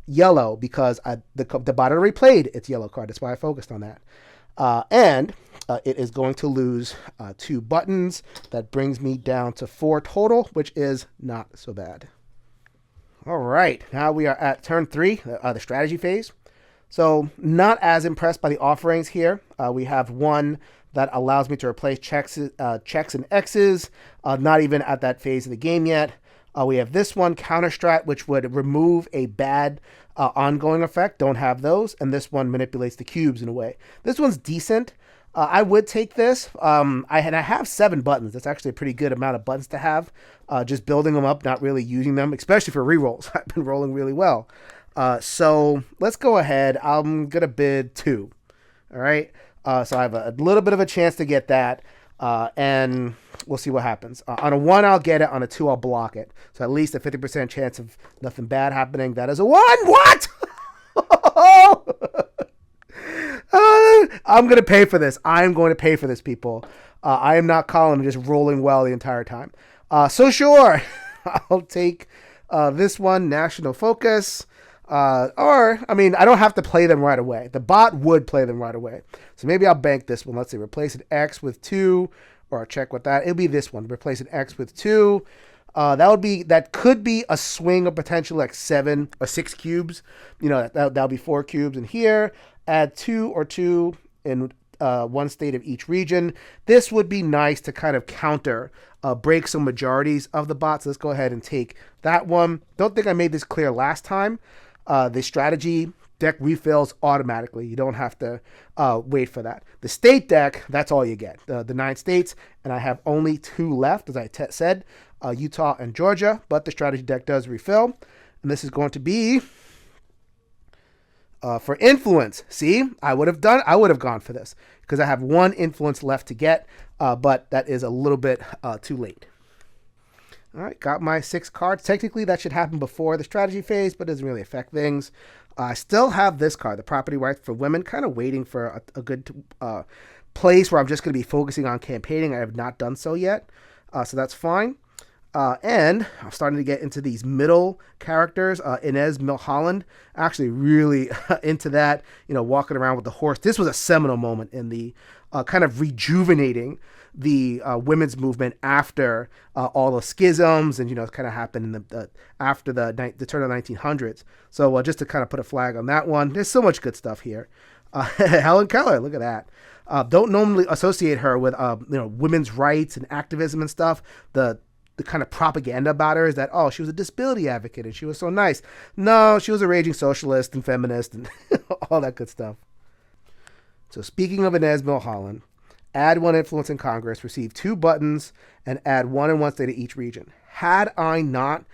yellow because the bot already played its yellow card. That's why I focused on that. And it is going to lose 2 buttons. That brings me down to 4 total, which is not so bad. All right, now we are at turn 3, the strategy phase. So not as impressed by the offerings here. We have one that allows me to replace checks and X's, not even at that phase of the game yet. We have this one, counter strat, which would remove a bad ongoing effect. Don't have those. And this one manipulates the cubes in a way. This one's decent. I would take this. I have 7 buttons. That's actually a pretty good amount of buttons to have. Just building them up, not really using them, especially for rerolls. I've been rolling really well. So let's go ahead. I'm going to bid 2. All right. So I have a little bit of a chance to get that. And we'll see what happens. On a 1, I'll get it. On a 2, I'll block it. So at least a 50% chance of nothing bad happening. That is a 1. What? I'm going to pay for this. I'm going to pay for this, people. I am not calling and just rolling well the entire time. So sure, I'll take this one, National Focus. I don't have to play them right away. The bot would play them right away. So maybe I'll bank this one. Let's see, replace an X with 2, or I'll check with that. It'll be this one, replace an X with 2. That could be a swing of potential like 7 or 6 cubes. That'll be 4 cubes in here. Add 2 or 2 in one state of each region. This would be nice to kind of counter, break some majorities of the bots. Let's go ahead and take that one. Don't think I made this clear last time. The strategy deck refills automatically. You don't have to wait for that. The state deck, that's all you get. The 9 states, and I have only 2 left, as I said, Utah and Georgia, but the strategy deck does refill. And this is going to be for influence. See, I would have gone for this because I have 1 influence left to get, but that is a little bit too late. All right, got my 6 cards. Technically, that should happen before the strategy phase, but it doesn't really affect things. I still have this card, the property rights for women, kind of waiting for a good place where I'm just going to be focusing on campaigning. I have not done so yet, so that's fine. And I'm starting to get into these middle characters. Inez Milholland, actually really into that, walking around with the horse. This was a seminal moment in the kind of rejuvenating the women's movement after all the schisms and, it kind of happened in after the turn of the 1900s. So just to kind of put a flag on that one, there's so much good stuff here. Helen Keller, look at that. Don't normally associate her with, women's rights and activism and stuff. The kind of propaganda about her is that, she was a disability advocate and she was so nice. No, she was a raging socialist and feminist and all that good stuff. So speaking of Inez Milholland, add 1 influence in Congress, receive 2 buttons, and add 1 in one state of each region. Had I not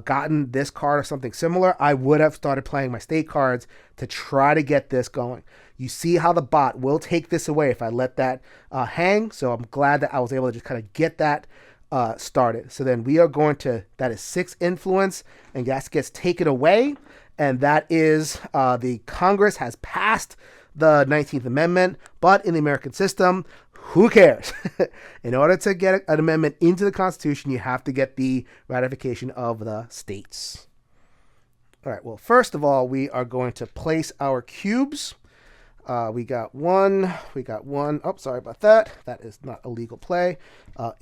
gotten this card or something similar, I would have started playing my state cards to try to get this going. You see how the bot will take this away if I let that hang. So I'm glad that I was able to just kind of get that started. So then we are going to, that is 6 influence, and that gets taken away. And that is the Congress has passed the 19th Amendment, but in the American system, Who cares? In order to get an amendment into the Constitution, you have to get the ratification of the states. All right, well, first of all, we are going to place our cubes. We got one. Oh, sorry about that. That is not a legal play.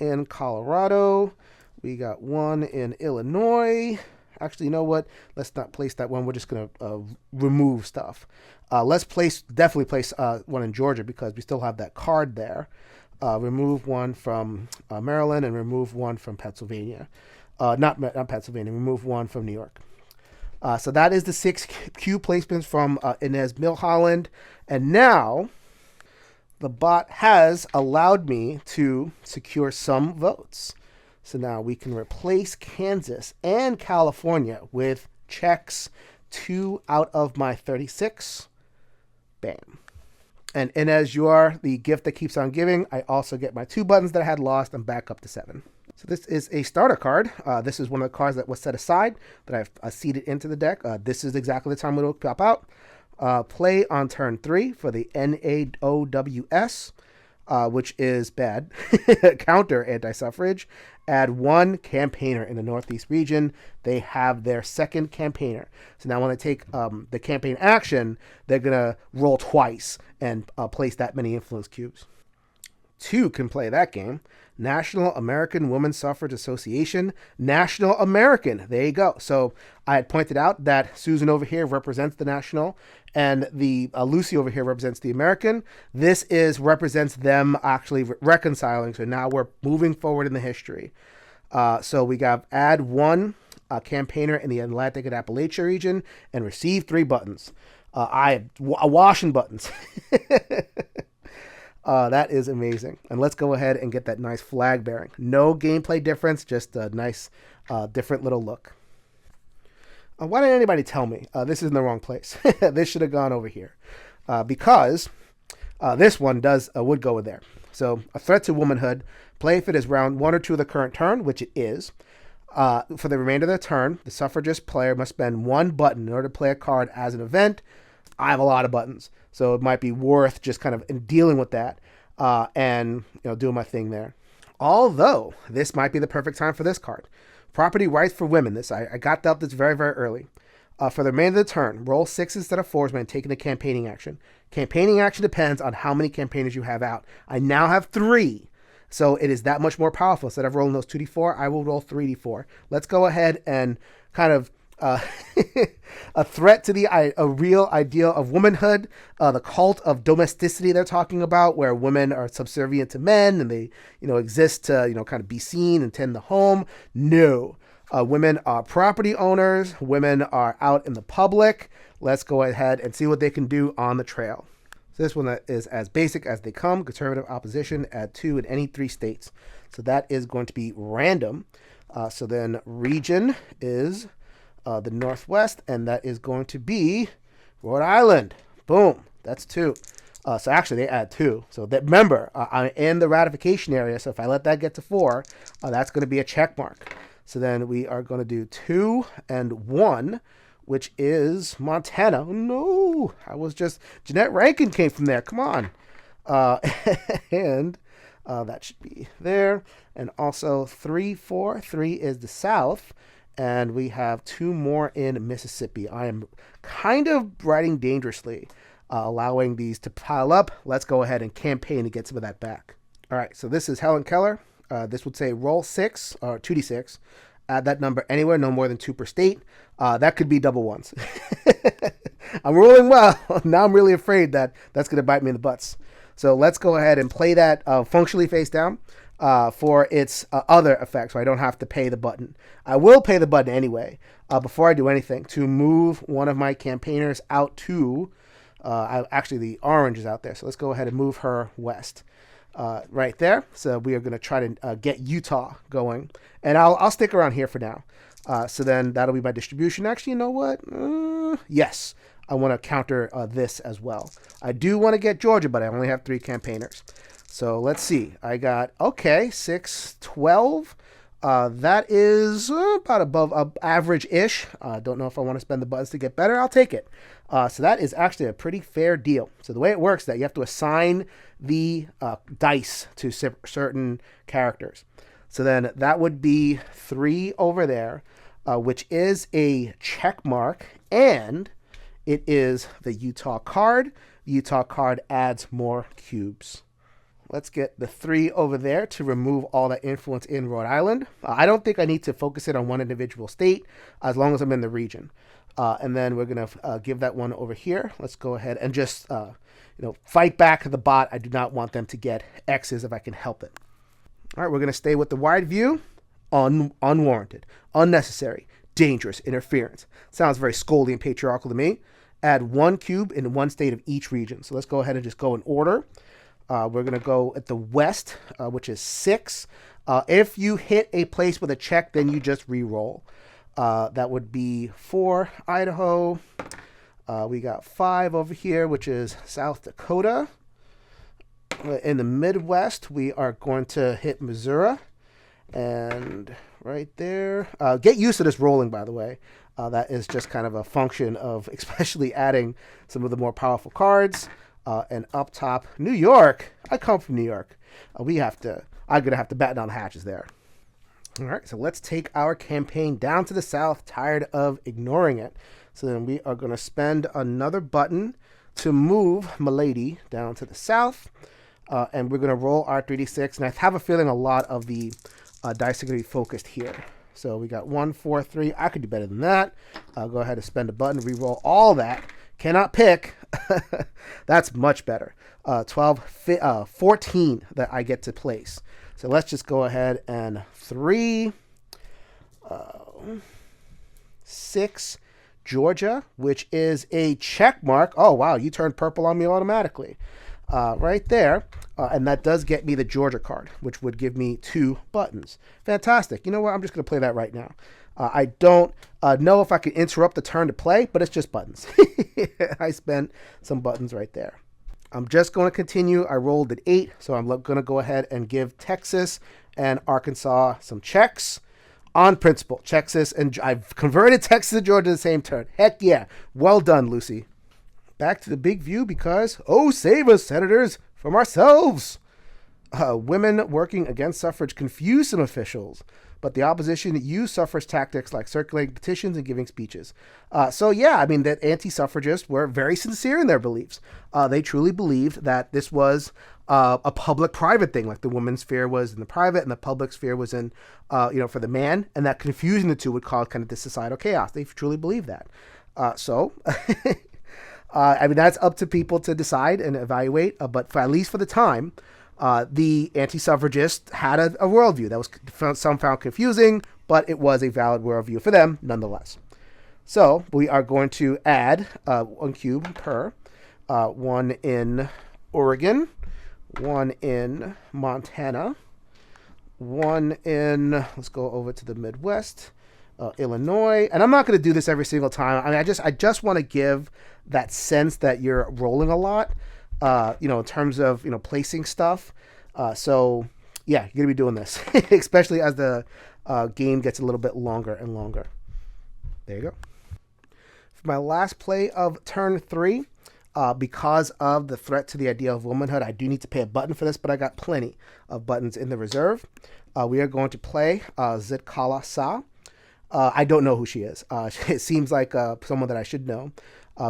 In Colorado. We got one in Illinois. Actually, you know what? Let's not place that one. We're just going to remove stuff. Let's definitely place one in Georgia because we still have that card there. Remove one from Maryland and remove one from Pennsylvania. Not Pennsylvania. Remove one from New York. So that is the 6 cube placements from Inez Milholland. And now the bot has allowed me to secure some votes. So now we can replace Kansas and California with checks 2 out of my 36. Bam. And Inez, you are the gift that keeps on giving. I also get my 2 buttons that I had lost and back up to 7. So this is a starter card. This is one of the cards that was set aside that I've seeded into the deck. This is exactly the time it will pop out. Play on turn 3 for the NAOWS, which is bad. Counter anti-suffrage. Add 1 campaigner in the Northeast region. They have their 2nd campaigner. So now when they take the campaign action, they're going to roll twice and place that many influence cubes. 2 can play that game. National American Women's Suffrage Association. National American. There you go. So I had pointed out that Susan over here represents the national and the Lucy over here represents the American. This represents them actually reconciling. So now we're moving forward in the history. So we got add 1 campaigner in the Atlantic and Appalachia region and receive 3 buttons. Washing buttons. That is amazing. And let's go ahead and get that nice flag bearing. No gameplay difference, just a nice different little look. Why didn't anybody tell me? This is in the wrong place. This should have gone over here. Because this one would go there. So a threat to womanhood. Play if it is round 1 or 2 of the current turn, which it is. For the remainder of the turn, the suffragist player must spend 1 button in order to play a card as an event. I have a lot of buttons, so it might be worth just kind of dealing with that and doing my thing there. Although this might be the perfect time for this card. Property rights for women. I got dealt this very, very early. For the remainder of the turn, roll 6 instead of 4s when taking the campaigning action. Campaigning action depends on how many campaigners you have out. I now have 3, so it is that much more powerful. Instead of rolling those 2d4, I will roll 3d4. Let's go ahead and kind of a threat to a real ideal of womanhood, the cult of domesticity they're talking about, where women are subservient to men and they, exist to, kind of be seen and tend the home. No, women are property owners. Women are out in the public. Let's go ahead and see what they can do on the trail. So this one is as basic as they come. Conservative opposition, add 2 in any 3 states. So that is going to be random. So then region is the Northwest, and that is going to be Rhode Island. Boom. That's 2. So actually, they add 2. So remember, I'm in the ratification area, so if I let that get to 4, that's going to be a check mark. So then we are going to do 2 and 1, which is Montana. Oh, no. Jeanette Rankin came from there. Come on. And that should be there. And also 3, 4. 3 is the South. And we have 2 more in Mississippi. I am kind of riding dangerously, allowing these to pile up. Let's go ahead and campaign to get some of that back. All right, so this is Helen Keller. This would say roll 6, or 2d6. Add that number anywhere, no more than 2 per state. That could be double 1s. I'm rolling well. Now I'm really afraid that that's going to bite me in the butts. So let's go ahead and play that functionally face down. For its other effects, so I don't have to pay the button. I will pay the button anyway, before I do anything, to move one of my campaigners out to, actually the orange is out there, so let's go ahead and move her west. Right there, so we are going to try to get Utah going, and I'll stick around here for now. So then that'll be my distribution. Actually, you know what? Yes, I want to counter this as well. I do want to get Georgia, but I only have 3 campaigners. So let's see. I got, 6, 12. That is about above average-ish. Don't know if I want to spend the buttons to get better. I'll take it. So that is actually a pretty fair deal. So the way it works is that you have to assign the dice to certain characters. So then that would be 3 over there, which is a check mark, and it is the Utah card. The Utah card adds more cubes. Let's get the 3 over there to remove all that influence in Rhode Island. I don't think I need to focus it on one individual state as long as I'm in the region. And then we're going to give that one over here. Let's go ahead and just fight back the bot. I do not want them to get X's if I can help it. All right, we're going to stay with the wide view. Unwarranted, unnecessary, dangerous interference. Sounds very scoldy and patriarchal to me. Add 1 cube in 1 state of each region. So let's go ahead and just go in order. We're going to go at the west, which is 6. If you hit a place with a check, then you just re-roll. That would be 4, Idaho. We got 5 over here, which is South Dakota. In the Midwest, we are going to hit Missouri. And right there. Get used to this rolling, by the way. That is just kind of a function of especially adding some of the more powerful cards. And up top, New York. I come from New York. I'm going to have to batten down the hatches there. All right, so let's take our campaign down to the south, tired of ignoring it. So then we are going to spend another button to move Milady down to the south. And we're going to roll our 3d6. And I have a feeling a lot of the dice are going to be focused here. So we got 1, 4, 3. I could do better than that. I'll go ahead and spend a button, re-roll all that. Cannot pick. That's much better. 14 that I get to place. So let's just go ahead and 3, 6, Georgia, which is a check mark. Oh, wow, you turned purple on me automatically. Right there. And that does get me the Georgia card, which would give me 2 buttons. Fantastic. You know what? I'm just going to play that right now. I don't know if I can interrupt the turn to play, but it's just buttons. I spent some buttons right there. I'm just going to continue. I rolled at 8, so I'm going to go ahead and give Texas and Arkansas some checks on principle. Texas, and I've converted Texas and Georgia to the same turn. Heck yeah. Well done, Lucy. Back to the big view because, oh, save us, senators, from ourselves. Women working against suffrage confuse some officials, but the opposition used suffrage tactics like circulating petitions and giving speeches. So yeah, I mean, that anti-suffragists were very sincere in their beliefs. They truly believed that this was a public-private thing, like the women's sphere was in the private and the public sphere was in, for the man, and that confusing the two would cause kind of this societal chaos. They truly believed that. I mean, that's up to people to decide and evaluate, but at least for the time, the anti-suffragists had a worldview that was some found confusing, but it was a valid worldview for them nonetheless. So we are going to add 1 cube per, 1 in Oregon, 1 in Montana, 1 in, let's go over to the Midwest, Illinois. And I'm not going to do this every single time. I mean, I just want to give that sense that you're rolling a lot, in terms of, placing stuff. So yeah, you're going to be doing this, especially as the game gets a little bit longer and longer. There you go. For my last play of turn 3, because of the threat to the idea of womanhood, I do need to pay a button for this, but I got plenty of buttons in the reserve. We are going to play Zitkala Sa. I don't know who she is. It seems like someone that I should know,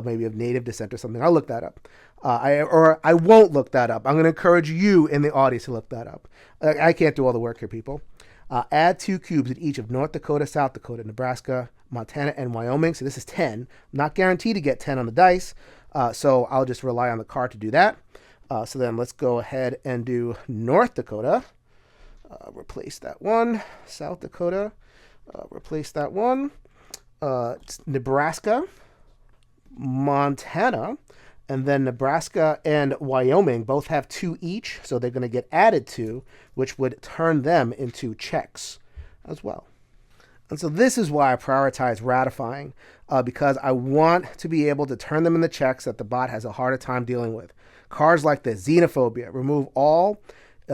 maybe of native descent or something. I'll look that up. I won't look that up. I'm going to encourage you in the audience to look that up. I can't do all the work here, people. Add 2 cubes in each of North Dakota, South Dakota, Nebraska, Montana, and Wyoming. So this is 10. I'm not guaranteed to get 10 on the dice, so I'll just rely on the card to do that. So then let's go ahead and do North Dakota. Replace that one. South Dakota. Replace that one. Nebraska, Montana, and then Nebraska and Wyoming both have 2 each, so they're going to get added to, which would turn them into checks as well. And so this is why I prioritize ratifying, because I want to be able to turn them into checks that the bot has a harder time dealing with. Cards like the xenophobia, remove all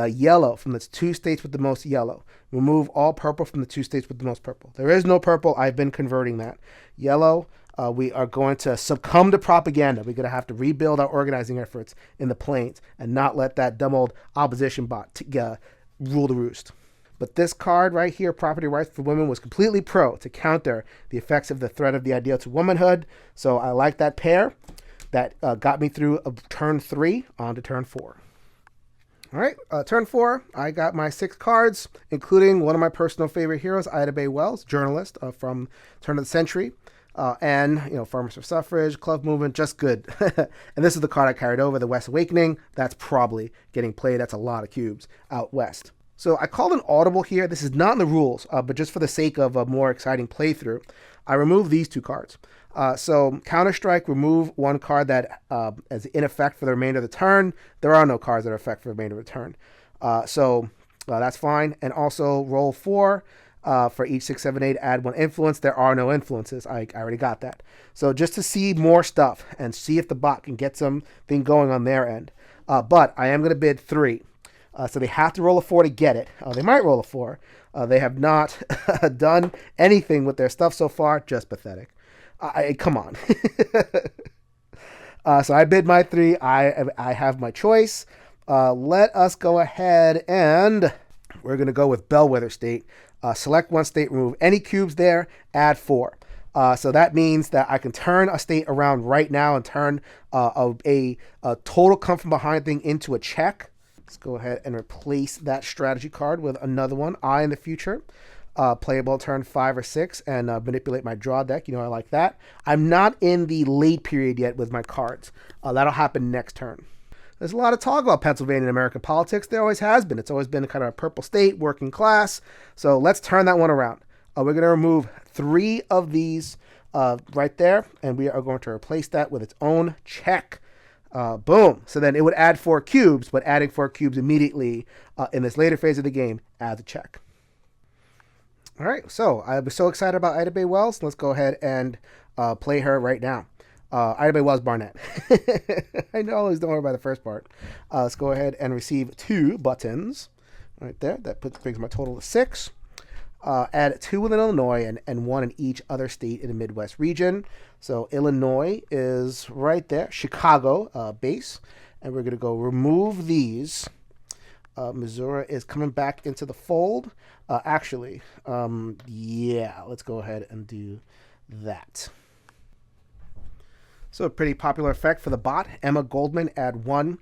yellow from the 2 states with the most yellow. remove all purple from the 2 states with the most purple. There is no purple. I've been converting that. Yellow, we are going to succumb to propaganda. We're going to have to rebuild our organizing efforts in the plains and not let that dumb old opposition bot rule the roost. But this card right here, Property Rights for Women, was completely pro to counter the effects of the threat of the ideal to womanhood. So I like that pair. That got me through turn 3 on to turn 4. All right, turn 4, I got my 6 cards, including one of my personal favorite heroes, Ida Bay Wells, journalist from turn of the century. And, Farmers for Suffrage, Club Movement, just good. And this is the card I carried over, the West Awakening. That's probably getting played. That's a lot of cubes out west. So I called an audible here. This is not in the rules, but just for the sake of a more exciting playthrough, I removed these 2 cards. So Counter-Strike, remove 1 card that is in effect for the remainder of the turn. There are no cards that are in effect for the remainder of the turn. So that's fine. And also roll 4. For each 6, 7, 8, add 1 influence. There are no influences. I already got that. So just to see more stuff and see if the bot can get something going on their end. But I am going to bid 3. So they have to roll a 4 to get it. They might roll a 4. They have not done anything with their stuff so far. Just pathetic. Come on. So I bid my 3. I have my choice. Let us go ahead and we're going to go with Bellwether State. Select 1 state, remove any cubes there, add 4. So that means that I can turn a state around right now and turn a total come from behind thing into a check. Let's go ahead and replace that strategy card with another one. In the future, playable turn 5 or 6 and manipulate my draw deck. I like that. I'm not in the late period yet with my cards. That'll happen next turn. There's a lot of talk about Pennsylvania in American politics. There always has been. It's always been kind of a purple state, working class. So let's turn that one around. We're going to remove 3 of these right there, and we are going to replace that with its own check. Boom. So then it would add 4 cubes, but adding 4 cubes immediately in this later phase of the game adds a check. All right, so I was so excited about Ida Bay Wells. Let's go ahead and play her right now. Ida Bay Wells Barnett. I know I always don't worry about the first part. Let's go ahead and receive 2 buttons right there. That brings my total to 6. Add 2 in Illinois and 1 in each other state in the Midwest region. So Illinois is right there. Chicago base. And we're going to go remove these. Missouri is coming back into the fold. Yeah, let's go ahead and do that. So a pretty popular effect for the bot. Emma Goldman, add 1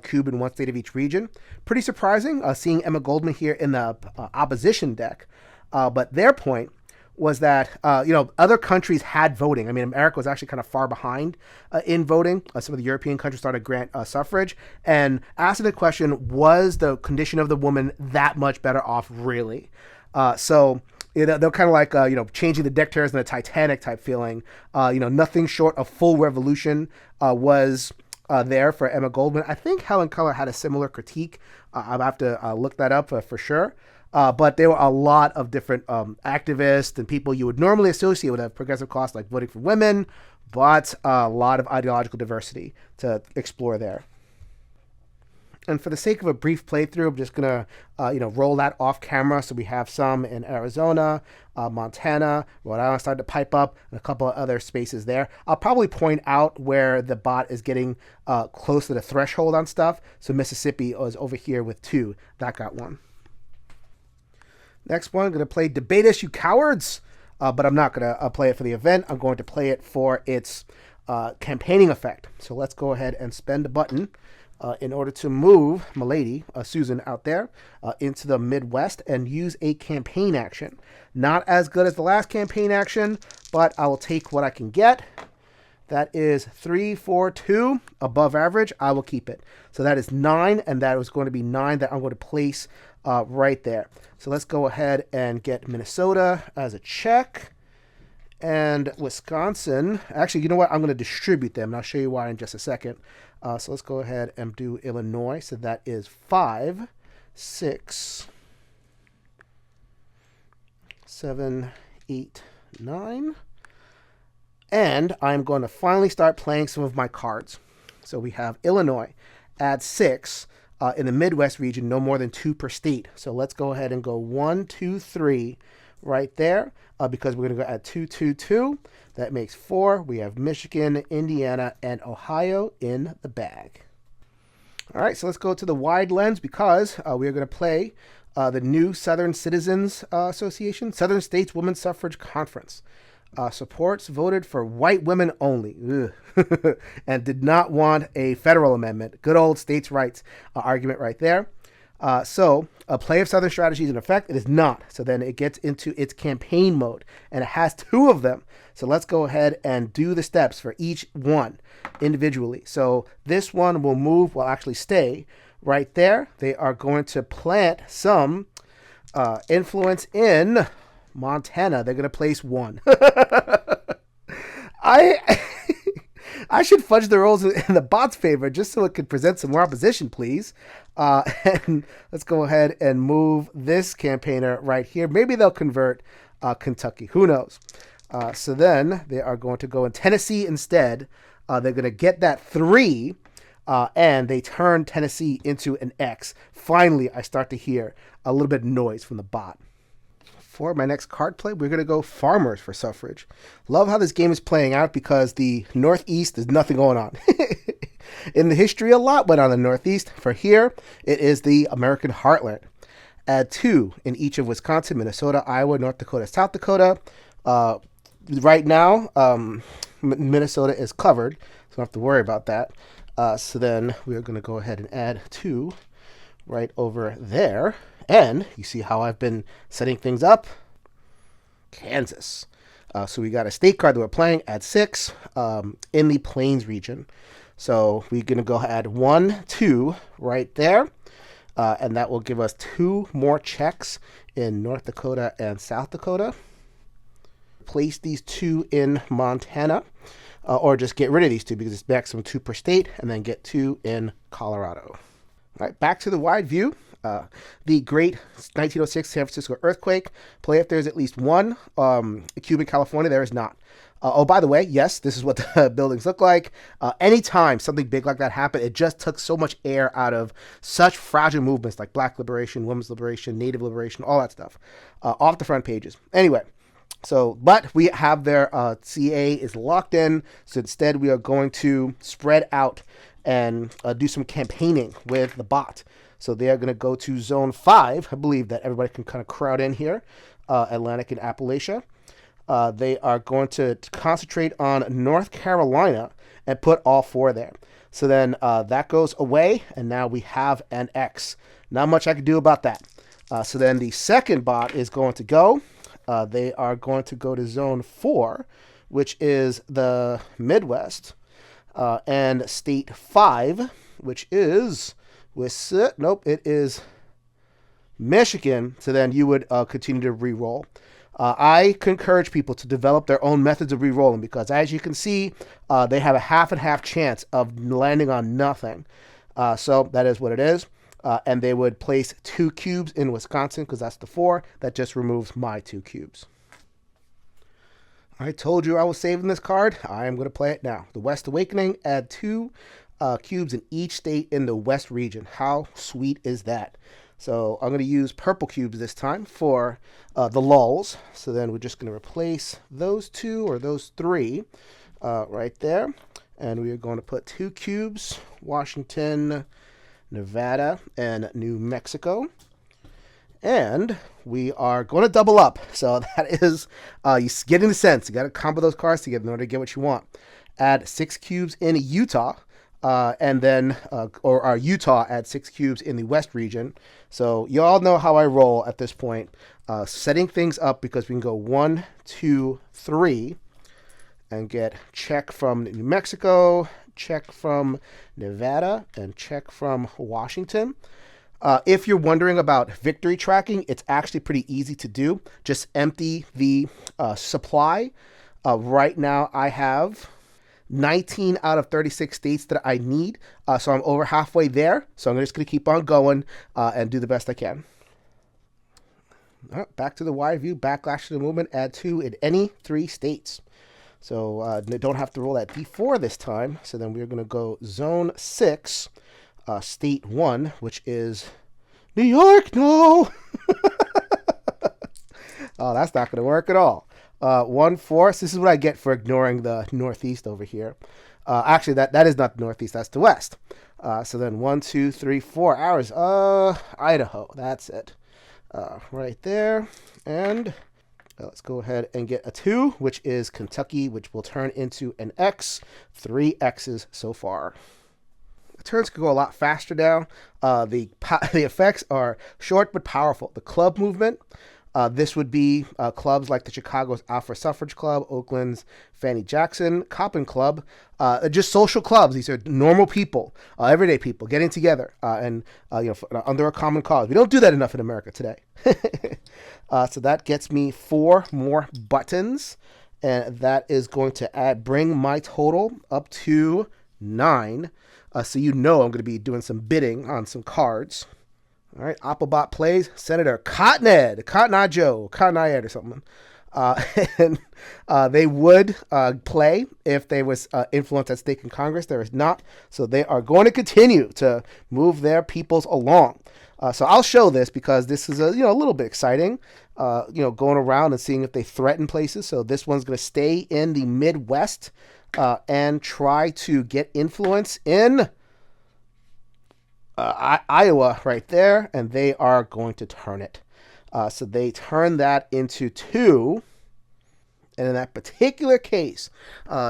cube in 1 state of each region. Pretty surprising seeing Emma Goldman here in the opposition deck. But their point was that, other countries had voting. I mean, America was actually kind of far behind in voting. Some of the European countries started to grant suffrage. And asking the question, was the condition of the woman that much better off, really? So they're kind of like, changing the deck chairs in a Titanic type feeling. Nothing short of full revolution was there for Emma Goldman. I think Helen Keller had a similar critique. I'll have to look that up for sure. But there were a lot of different activists and people you would normally associate with a progressive cause like voting for women, but a lot of ideological diversity to explore there. And for the sake of a brief playthrough, I'm just going to, roll that off camera. So we have some in Arizona, Montana, Rhode Island started to pipe up, and a couple of other spaces there. I'll probably point out where the bot is getting close to the threshold on stuff. So Mississippi is over here with 2. That got 1. Next one, I'm going to play Debate Us, You Cowards. But I'm not going to play it for the event. I'm going to play it for its campaigning effect. So let's go ahead and spend a button in order to move my lady, Susan, out there into the Midwest and use a campaign action. Not as good as the last campaign action, but I will take what I can get. That is 3, 4, 2, above average. I will keep it. So that is 9, and that was going to be 9 that I'm going to place right there. So let's go ahead and get Minnesota as a check. And Wisconsin, actually, you know what? I'm going to distribute them, and I'll show you why in just a second. So let's go ahead and do Illinois. So that is 5, 6, 7, 8, 9. And I'm going to finally start playing some of my cards. So we have Illinois, add 6. In the Midwest region, no more than 2 per state. So let's go ahead and go 1, 2, 3 right there, because we're going to go at 2, 2, 2. That makes 4. We have Michigan, Indiana, and Ohio in the bag. All right, so let's go to the wide lens because we are going to play the new Southern Citizens Association, Southern States Women's Suffrage Conference. Supports voted for white women only and did not want a federal amendment. Good old states' rights argument right there. So a play of Southern strategy is in effect. It is not. So then it gets into its campaign mode, and it has 2 of them. So let's go ahead and do the steps for each one individually. So this one will move, will actually stay right there. They are going to plant some influence in Montana. They're going to place 1. I should fudge the rolls in the bot's favor just so it could present some more opposition, please. And let's go ahead and move this campaigner right here. Maybe they'll convert Kentucky. Who knows? So then they are going to go in Tennessee instead. They're going to get that 3, and they turn Tennessee into an X. Finally, I start to hear a little bit of noise from the bot. For my next card play, we're going to go farmers for suffrage. Love how this game is playing out because the Northeast, there's nothing going on. In the history, a lot went on in the Northeast. For here, it is the American heartland. Add 2 in each of Wisconsin, Minnesota, Iowa, North Dakota, South Dakota. Right now, Minnesota is covered, so I don't have to worry about that. So then we're going to go ahead and add 2 right over there. And you see how I've been setting things up? Kansas. So we got a state card that we're playing at 6 in the Plains region. So we're going to go add 1, 2 right there. And that will give us 2 more checks in North Dakota and South Dakota. Place these 2 in Montana. Or just get rid of these 2 because it's maximum 2 per state. And then get 2 in Colorado. All right, back to the wide view. The great 1906 San Francisco earthquake. Play if there's at least 1 cube in California. There is not. Oh, by the way, yes, this is what the buildings look like. Anytime something big like that happened, it just took so much air out of such fragile movements like Black liberation, women's liberation, Native liberation, all that stuff off the front pages. Anyway, so, but we have their CA is locked in. So instead, we are going to spread out and do some campaigning with the bot. So they are going to go to Zone 5. I believe that everybody can kind of crowd in here, Atlantic and Appalachia. They are going to concentrate on North Carolina and put all 4 there. So then that goes away, and now we have an X. Not much I can do about that. So then the second bot is going to go. They are going to go to Zone 4, which is the Midwest, and State 5, which is... it is Michigan. So then you would continue to re-roll. I encourage people to develop their own methods of re-rolling because, as you can see, they have a half and half chance of landing on nothing. So that is what it is. And they would place 2 cubes in Wisconsin because that's the 4. That just removes my 2 cubes. I told you I was saving this card. I am going to play it now. The West Awakening, add 2 cubes in each state in the West region. How sweet is that? So I'm going to use purple cubes this time for the lulls. So then we're just going to replace those 2 or those 3 right there. And we are going to put 2 cubes, Washington, Nevada, and New Mexico. And we are going to double up. So that is, you getting the sense. You got to combo those cards together in order to get what you want. Add 6 cubes in Utah. And then, or Utah add 6 cubes in the West region. So you all know how I roll at this point. Setting things up because we can go 1, 2, 3 and get check from New Mexico, check from Nevada, and check from Washington. If you're wondering about victory tracking, it's actually pretty easy to do. Just empty the supply. Right now I have 19 out of 36 states that I need. So I'm over halfway there. So I'm just going to keep on going and do the best I can. Back to the wide view, backlash to the movement, add 2 in any 3 states. So they don't have to roll that D4 this time. So then we're going to go Zone 6, state 1, which is New York. No. Oh, that's not going to work at all. 1-4. So this is what I get for ignoring the Northeast over here. Actually, that is not the Northeast. That's the West. So then 1, 2, 3, 4 hours. Idaho. That's it. Right there. And let's go ahead and get a 2, which is Kentucky, which will turn into an X. 3 X's so far. The turns could go a lot faster now. The effects are short but powerful. The club movement. This would be clubs like the Chicago's Alpha Suffrage Club, Oakland's Fannie Jackson Coppin Club, just social clubs. These are normal people, everyday people getting together and under a common cause. We don't do that enough in America today. So that gets me 4 more buttons, and that is going to bring my total up to 9. So I'm going to be doing some bidding on some cards. All right, Applebot plays Senator Cotton Eye Joe, Cotton Eye Ed or something. And they would play if there was influence at stake in Congress. There is not. So they are going to continue to move their peoples along. So I'll show this because this is a little bit exciting, going around and seeing if they threaten places. So this one's going to stay in the Midwest and try to get influence in Iowa right there, and they are going to turn it. So they turn that into 2. And in that particular case,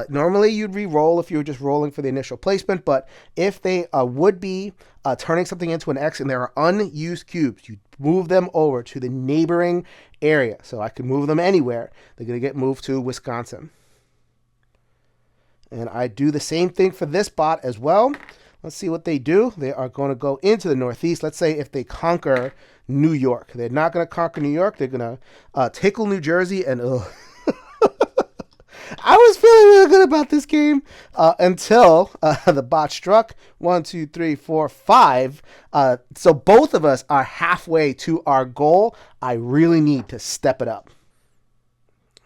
normally you'd re-roll if you were just rolling for the initial placement, but if they would be turning something into an X and there are unused cubes, you move them over to the neighboring area. So I could move them anywhere. They're going to get moved to Wisconsin. And I do the same thing for this bot as well. Let's see what they do. They are going to go into the Northeast. Let's say if they conquer New York. They're not going to conquer New York. They're going to tickle New Jersey. And I was feeling really good about this game until the bot struck. 1, 2, 3, 4, 5. So both of us are halfway to our goal. I really need to step it up.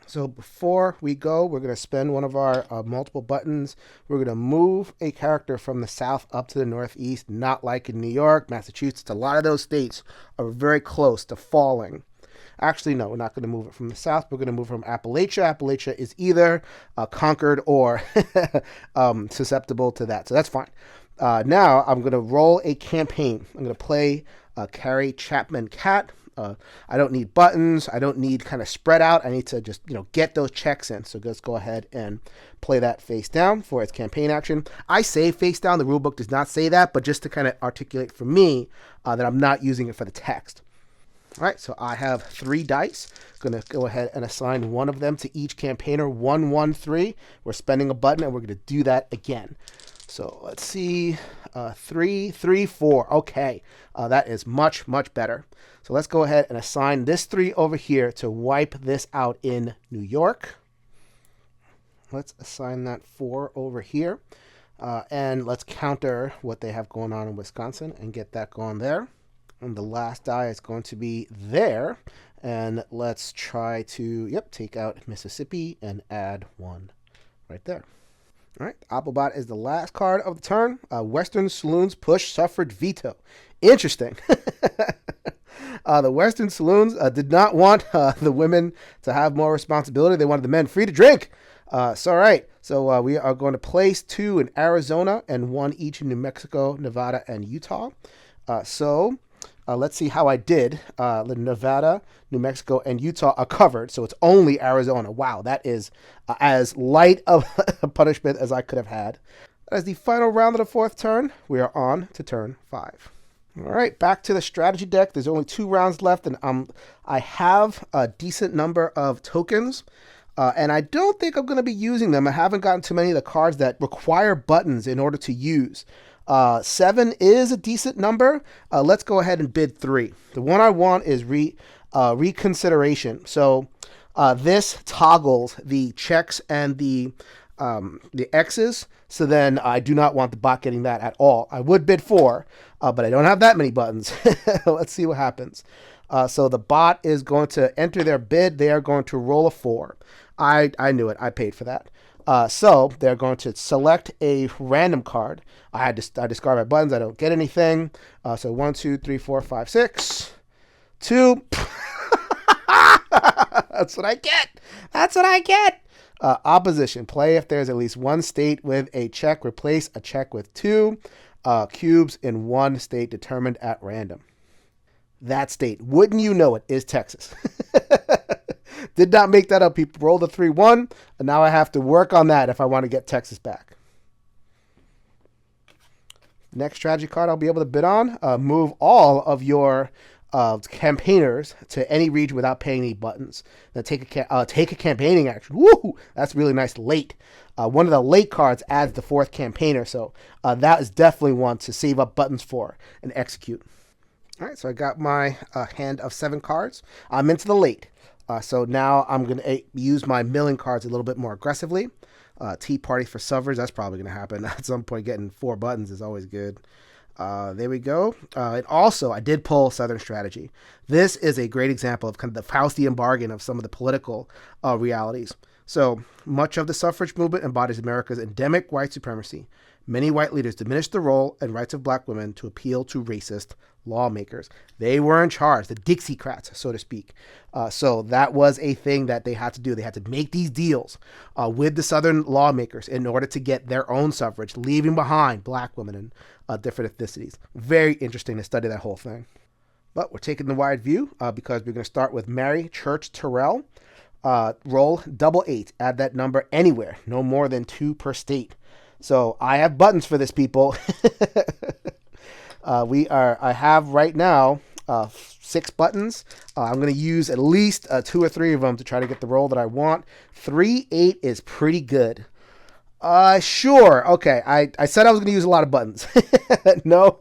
So before we go, we're going to spend one of our multiple buttons. We're going to move a character from the south up to the northeast, not like in New York, Massachusetts. A lot of those states are very close to falling. Actually, no, we're not going to move it from the south. We're going to move from Appalachia. Appalachia is either conquered or susceptible to that. So that's fine. Now I'm going to roll a campaign. I'm going to play Carrie Chapman Cat. I don't need buttons. I don't need kind of spread out. I need to just, get those checks in. So let's go ahead and play that face down for its campaign action. I say face down. The rulebook does not say that, but just to kind of articulate for me that I'm not using it for the text. All right, so I have 3 dice. Going to go ahead and assign one of them to each campaigner. 1, 1, 3. We're spending a button, and we're going to do that again. So let's see. 3, 3, 4. Okay, that is much, much better. So let's go ahead and assign this 3 over here to wipe this out in New York. Let's assign that 4 over here. And let's counter what they have going on in Wisconsin and get that going there. And the last die is going to be there. And let's try to, take out Mississippi and add 1 right there. All right, Applebot is the last card of the turn. Western Saloons push suffrage veto. Interesting. The Western Saloons did not want the women to have more responsibility. They wanted the men free to drink. So, all right. So we are going to place 2 in Arizona and 1 each in New Mexico, Nevada, and Utah. Let's see how I did. Nevada, New Mexico, and Utah are covered, so it's only Arizona. Wow, that is as light of a punishment as I could have had. That is the final round of the 4th turn. We are on to turn 5. All right, back to the strategy deck. There's only 2 rounds left, and I have a decent number of tokens, and I don't think I'm going to be using them. I haven't gotten too many of the cards that require buttons in order to use. 7 is a decent number. Let's go ahead and bid 3. The one I want is reconsideration. So this toggles the checks and the X's. So then I do not want the bot getting that at all. I would bid 4, but I don't have that many buttons. Let's see what happens. So the bot is going to enter their bid. They are going to roll a 4. I knew it. I paid for that. So they're going to select a random card. I discard my buttons. I don't get anything. So 1, 2, 3, 4, 5, 6, 2. That's what I get. That's what I get. Opposition. Play if there's at least one state with a check. Replace a check with 2 cubes in one state determined at random. That state, wouldn't you know it, is Texas. Did not make that up. People rolled a 3-1, and now I have to work on that if I want to get Texas back. Next strategy card I'll be able to bid on. Move all of your campaigners to any region without paying any buttons. Then take a campaigning action. Woo! That's really nice late. One of the late cards adds the 4th campaigner, so that is definitely one to save up buttons for and execute. All right, so I got my hand of 7 cards. I'm into the late. So now I'm going to use my milling cards a little bit more aggressively. Tea party for suffrage, that's probably going to happen. At some point, getting 4 buttons is always good. There we go. And also, I did pull Southern Strategy. This is a great example of kind of the Faustian bargain of some of the political realities. So much of the suffrage movement embodies America's endemic white supremacy. Many white leaders diminished the role and rights of black women to appeal to racist lawmakers. They were in charge, the Dixiecrats, so to speak. So that was a thing that they had to do. They had to make these deals with the Southern lawmakers in order to get their own suffrage, leaving behind black women and different ethnicities. Very interesting to study that whole thing. But we're taking the wide view because we're going to start with Mary Church Terrell. Roll double 8. Add that number anywhere. No more than 2 per state. So I have buttons for this, people. I have right now 6 buttons. I'm going to use at least 2 or 3 of them to try to get the roll that I want. 3, 8 is pretty good. Sure. Okay. I said I was going to use a lot of buttons. No,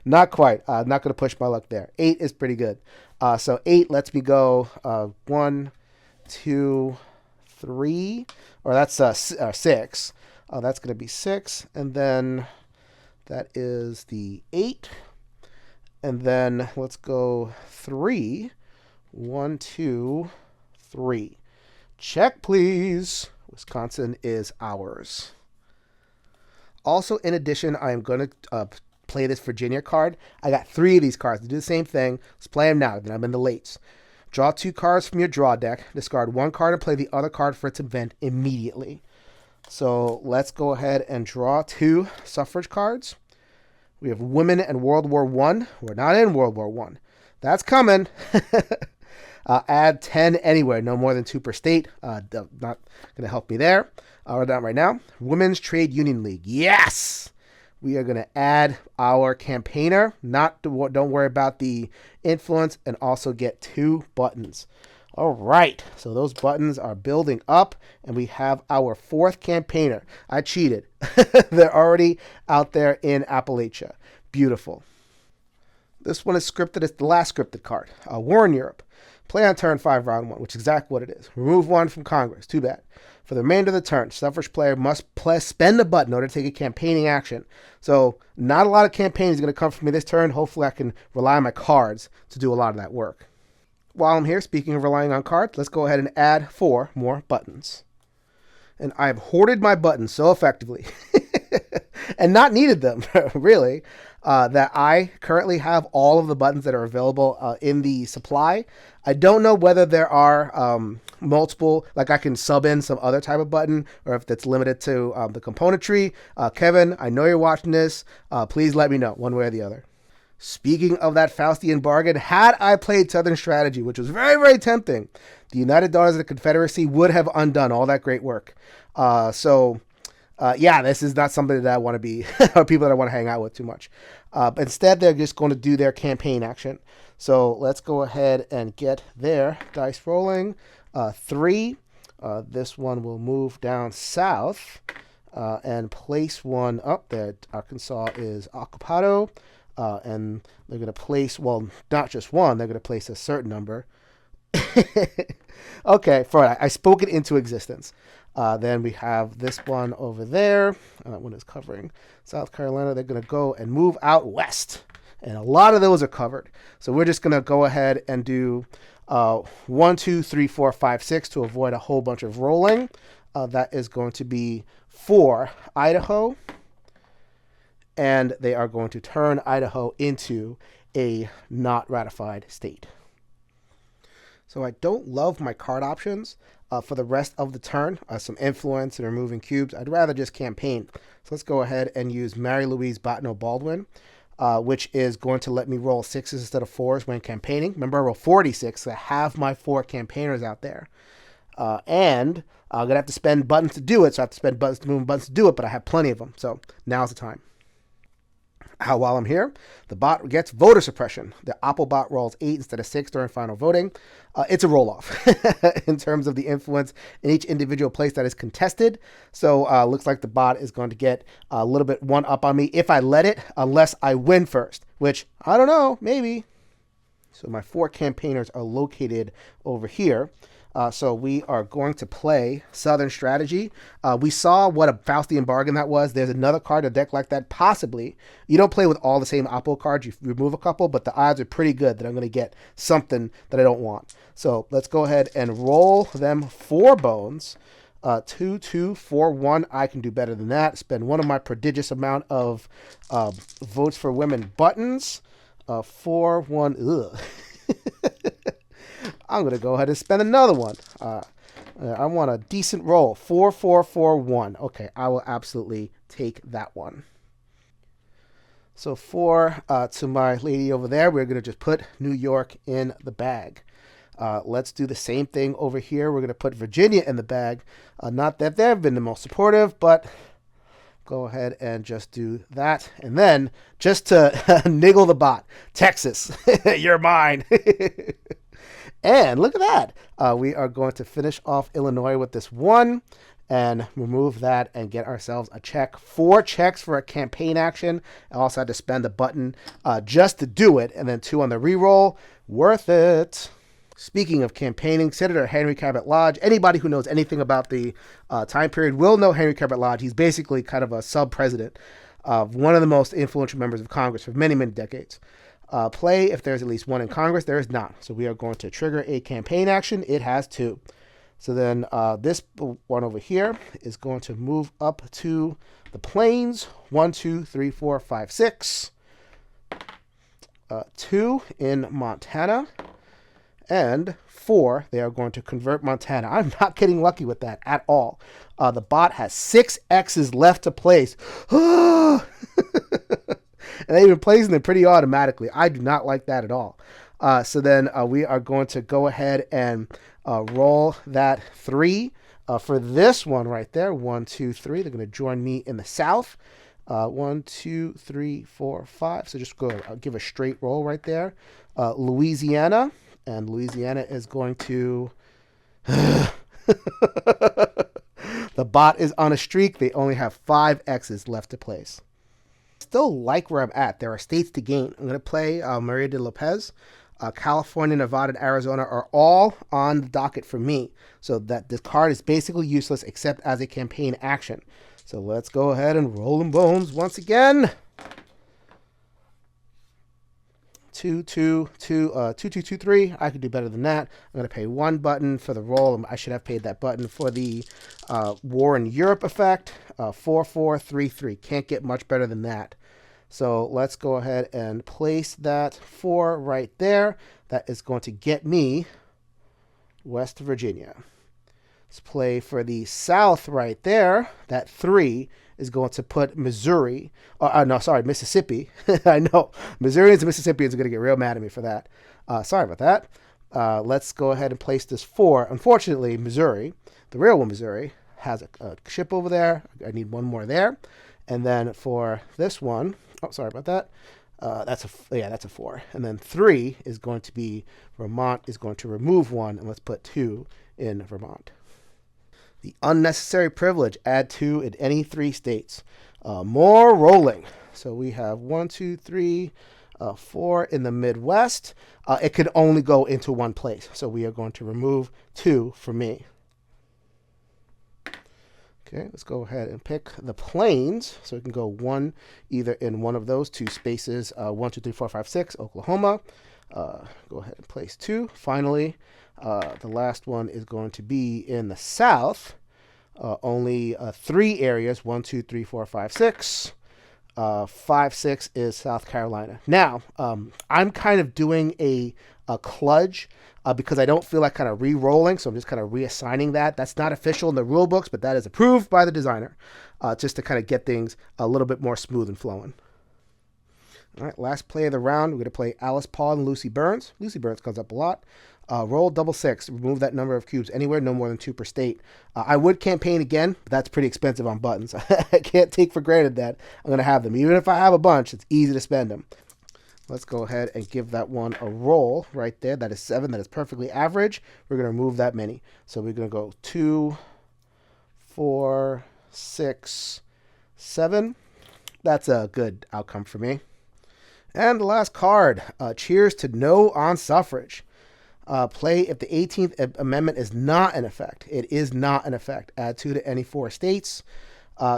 not quite. I'm not going to push my luck there. 8 is pretty good. So 8 lets me go 1, 2, 3, or that's 6. That's going to be 6, and then that is the 8, and then let's go 3. 1, 2, 3. Check, please. Wisconsin is ours. Also, in addition, I am going to play this Virginia card. I got 3 of these cards to do the same thing. Let's play them now. Then I'm in the lates. Draw 2 cards from your draw deck. Discard 1 card and play the other card for its event immediately. So let's go ahead and draw 2 suffrage cards. We have Women and World War I. We're not in World War I. That's coming. Add 10 anywhere, no more than 2 per state. Not going to help me there. I'll write down right now. Women's Trade Union League. Yes! We are going to add our campaigner. Don't worry about the influence, and also get 2 buttons. All right, so those buttons are building up, and we have our 4th campaigner. I cheated. They're already out there in Appalachia. Beautiful. This one is scripted. It's the last scripted card. War in Europe. Play on turn 5, round 1, which is exactly what it is. Remove 1 from Congress. Too bad. For the remainder of the turn, suffrage player must spend a button in order to take a campaigning action. So not a lot of campaigning is going to come from me this turn. Hopefully I can rely on my cards to do a lot of that work. While I'm here, speaking of relying on cards, let's go ahead and add 4 more buttons. And I've hoarded my buttons so effectively and not needed them, really, that I currently have all of the buttons that are available in the supply. I don't know whether there are multiple, like I can sub in some other type of button, or if that's limited to the componentry. Kevin, I know you're watching this. Please let me know one way or the other. Speaking of that Faustian bargain, had I played Southern Strategy, which was very, very tempting, the United Daughters of the Confederacy would have undone all that great work. This is not somebody that I want to be, or people that I want to hang out with too much. Instead, they're just going to do their campaign action. So let's go ahead and get their dice rolling. 3. This one will move down south and place one up there. Arkansas is Occupado. And they're going to place, well, not just one, they're going to place a certain number. Okay, I spoke it into existence. Then we have this one over there. That one is covering South Carolina. They're going to go and move out west. And a lot of those are covered. So we're just going to go ahead and do 1, 2, 3, 4, 5, 6 to avoid a whole bunch of rolling. That is going to be for Idaho, and they are going to turn Idaho into a not ratified state. So I don't love my card options for the rest of the turn. Some influence and removing cubes. I'd rather just campaign. So let's go ahead and use Mary Louise Bottineau Baldwin, which is going to let me roll 6s instead of 4s when campaigning. Remember, I roll 46, so I have my 4 campaigners out there. And I'm going to have to spend buttons to do it, so I have to spend buttons to move buttons to do it, but I have plenty of them. So now's the time. While I'm here, the bot gets voter suppression. The Opal bot rolls 8 instead of 6 during final voting. It's a roll-off in terms of the influence in each individual place that is contested. So looks like the bot is going to get a little bit one up on me if I let it, unless I win first, which I don't know, maybe. So my 4 campaigners are located over here. So we are going to play Southern Strategy. We saw what a Faustian bargain that was. There's another card in a deck like that, possibly. You don't play with all the same Oppo cards. You remove a couple, but the odds are pretty good that I'm going to get something that I don't want. So let's go ahead and roll them 4 bones. 2, 2, 4, 1. I can do better than that. Spend one of my prodigious amount of votes for women buttons. 4, 1. Ugh. I'm going to go ahead and spend another one. I want a decent roll. 4, 4, 4, 1. Okay, I will absolutely take that one. So to my lady over there, we're going to just put New York in the bag. Let's do the same thing over here. We're going to put Virginia in the bag. Not that they've been the most supportive, but go ahead and just do that. And then, just to niggle the bot, Texas, you're mine. And look at that. We are going to finish off Illinois with this 1 and remove that and get ourselves a check. 4 checks for a campaign action. I also had to spend a button just to do it, and then 2 on the reroll. Worth it. Speaking of campaigning, Senator Henry Cabot Lodge. Anybody who knows anything about the time period will know Henry Cabot Lodge. He's basically kind of a sub-president of one of the most influential members of Congress for many, many decades. Play if there's at least 1 in Congress. There is not. So we are going to trigger a campaign action. It has 2. So then this one over here is going to move up to the plains. 1, 2, 3, 4, 5, 6. 2 in Montana. And 4, they are going to convert Montana. I'm not getting lucky with that at all. The bot has 6 X's left to place. And they've been placing them pretty automatically. I do not like that at all. So then we are going to go ahead and roll that 3 for this one right there. 1, 2, 3. They're going to join me in the south. 1, 2, 3, 4, 5. So just I'll give a straight roll right there. Louisiana. And Louisiana is going to... The bot is on a streak. They only have 5 X's left to place. Still like where I'm at. There are states to gain. I'm going to play Maria de Lopez. California, Nevada, and Arizona are all on the docket for me. So that this card is basically useless except as a campaign action. So let's go ahead and roll them bones once again. 2, 2, 2, 2, 2, 2, 3. I could do better than that. I'm going to pay 1 button for the roll. I should have paid that button for the War in Europe effect. 4, 4, 3, 3. Can't get much better than that. So let's go ahead and place that 4 right there. That is going to get me West Virginia. Let's play for the South right there. That 3 is going to put Missouri. Mississippi. I know. Missourians and Mississippians are going to get real mad at me for that. Sorry about that. Let's go ahead and place this 4. Unfortunately, Missouri, the real one, Missouri, has a ship over there. I need 1 more there. And then for this one, sorry about that. That's a 4. And then 3 is going to be Vermont is going to remove 1, and let's put 2 in Vermont. The unnecessary privilege, add 2 in any 3 states. More rolling. So we have 1, 2, 3, 4 in the Midwest. It could only go into 1 place. So we are going to remove 2 for me. Okay, let's go ahead and pick the plains. So we can go 1 either in one of those 2 spaces. 1, 2, 3, 4, 5, 6, Oklahoma. Go ahead and place 2. Finally, the last one is going to be in the south. Only 3 areas, 1, 2, 3, 4, 5, 6. 5, 6 is South Carolina. Now, I'm kind of doing a kludge because I don't feel like kind of re-rolling, so I'm just kind of reassigning that. That's not official in the rule books, but that is approved by the designer, just to kind of get things a little bit more smooth and flowing. All right, last play of the round, we're going to play Alice Paul and Lucy Burns. Lucy Burns comes up a lot. Roll double 6. Remove that number of cubes anywhere, no more than 2 per state. I would campaign again, but that's pretty expensive on buttons. I can't take for granted that I'm going to have them. Even if I have a bunch, it's easy to spend them. Let's go ahead and give that one a roll right there. That is 7. That is perfectly average. We're going to remove that many. So we're going to go 2, 4, 6, 7. That's a good outcome for me. And the last card, cheers to no on suffrage. Play if the 18th Amendment is not in effect. It is not in effect. Add 2 to any 4 states.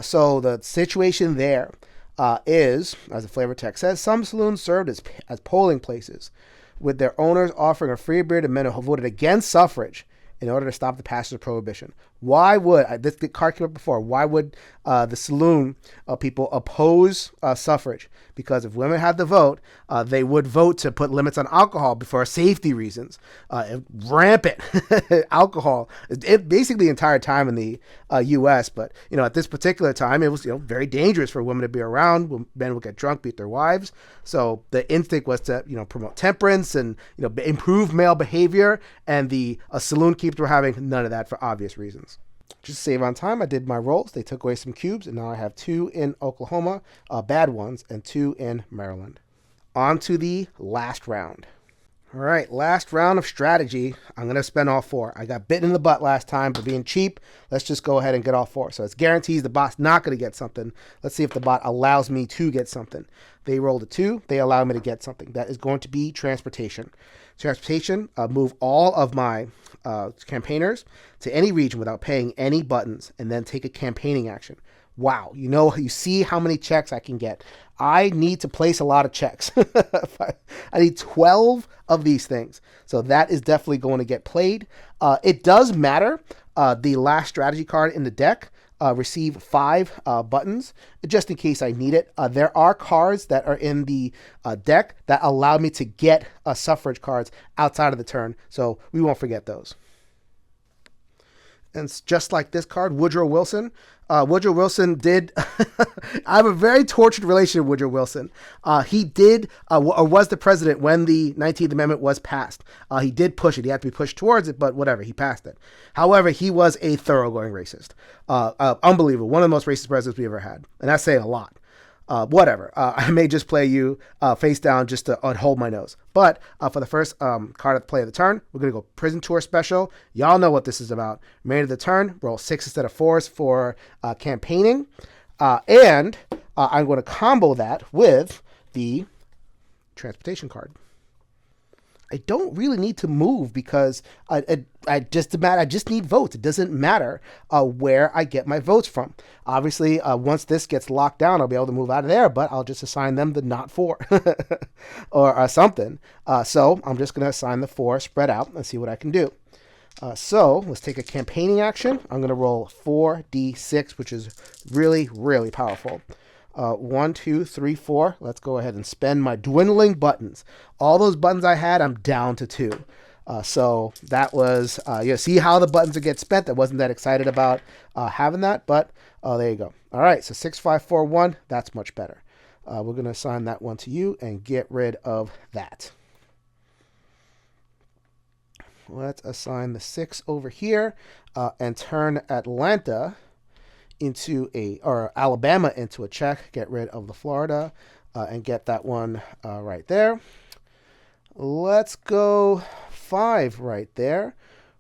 So the situation there is, as the flavor text says, some saloons served as polling places, with their owners offering a free beer to men who voted against suffrage in order to stop the passage of prohibition. Why would, this card came up before, why would the saloon people oppose suffrage? Because if women had the vote, they would vote to put limits on alcohol for safety reasons. Rampant alcohol, basically the entire time in the U.S., but at this particular time, it was very dangerous for women to be around. Men would get drunk, beat their wives. So the instinct was to promote temperance and improve male behavior, and the saloon keepers were having none of that for obvious reasons. Just to save on time, I did my rolls. They took away some cubes, and now I have 2 in Oklahoma, bad ones, and 2 in Maryland. On to the last round. All right, last round of strategy. I'm going to spend all 4. I got bitten in the butt last time for being cheap. Let's just go ahead and get all 4. So it's guarantees the bot's not going to get something. Let's see if the bot allows me to get something. They rolled a 2. They allow me to get something. That is going to be transportation. Transportation, move all of my campaigners to any region without paying any buttons, and then take a campaigning action. Wow, you see how many checks I can get. I need to place a lot of checks. I need 12 of these things. So that is definitely going to get played. It does matter. The last strategy card in the deck, receive 5 buttons, just in case I need it. There are cards that are in the deck that allow me to get suffrage cards outside of the turn, so we won't forget those. And just like this card, Woodrow Wilson. Woodrow Wilson did. I have a very tortured relationship with Woodrow Wilson. He did, or was the president when the 19th Amendment was passed. He did push it. He had to be pushed towards it, but whatever, he passed it. However, he was a thoroughgoing racist. Unbelievable. One of the most racist presidents we ever had. And that's saying a lot. Whatever. I may just play you face down just to hold my nose. But for the first card at the play of the turn, we're going to go Prison Tour Special. Y'all know what this is about. Remainder of the turn, roll 6 instead of 4s for campaigning. And I'm going to combo that with the transportation card. I don't really need to move because I just need votes. It doesn't matter where I get my votes from. Obviously, once this gets locked down, I'll be able to move out of there, but I'll just assign them the not 4 or something. So I'm just going to assign the 4 spread out and see what I can do. So let's take a campaigning action. I'm going to roll 4d6, which is really, really powerful. 1, 2, 3, 4. Let's go ahead and spend my dwindling buttons. All those buttons I had, I'm down to 2. So that was, see how the buttons get spent. I wasn't that excited about having that, but there you go. All right, so 6, 5, 4, 1. That's much better. We're going to assign that one to you and get rid of that. Let's assign the 6 over here and turn Atlanta into or Alabama into a check, get rid of the Florida, and get that one right there. Let's go 5 right there.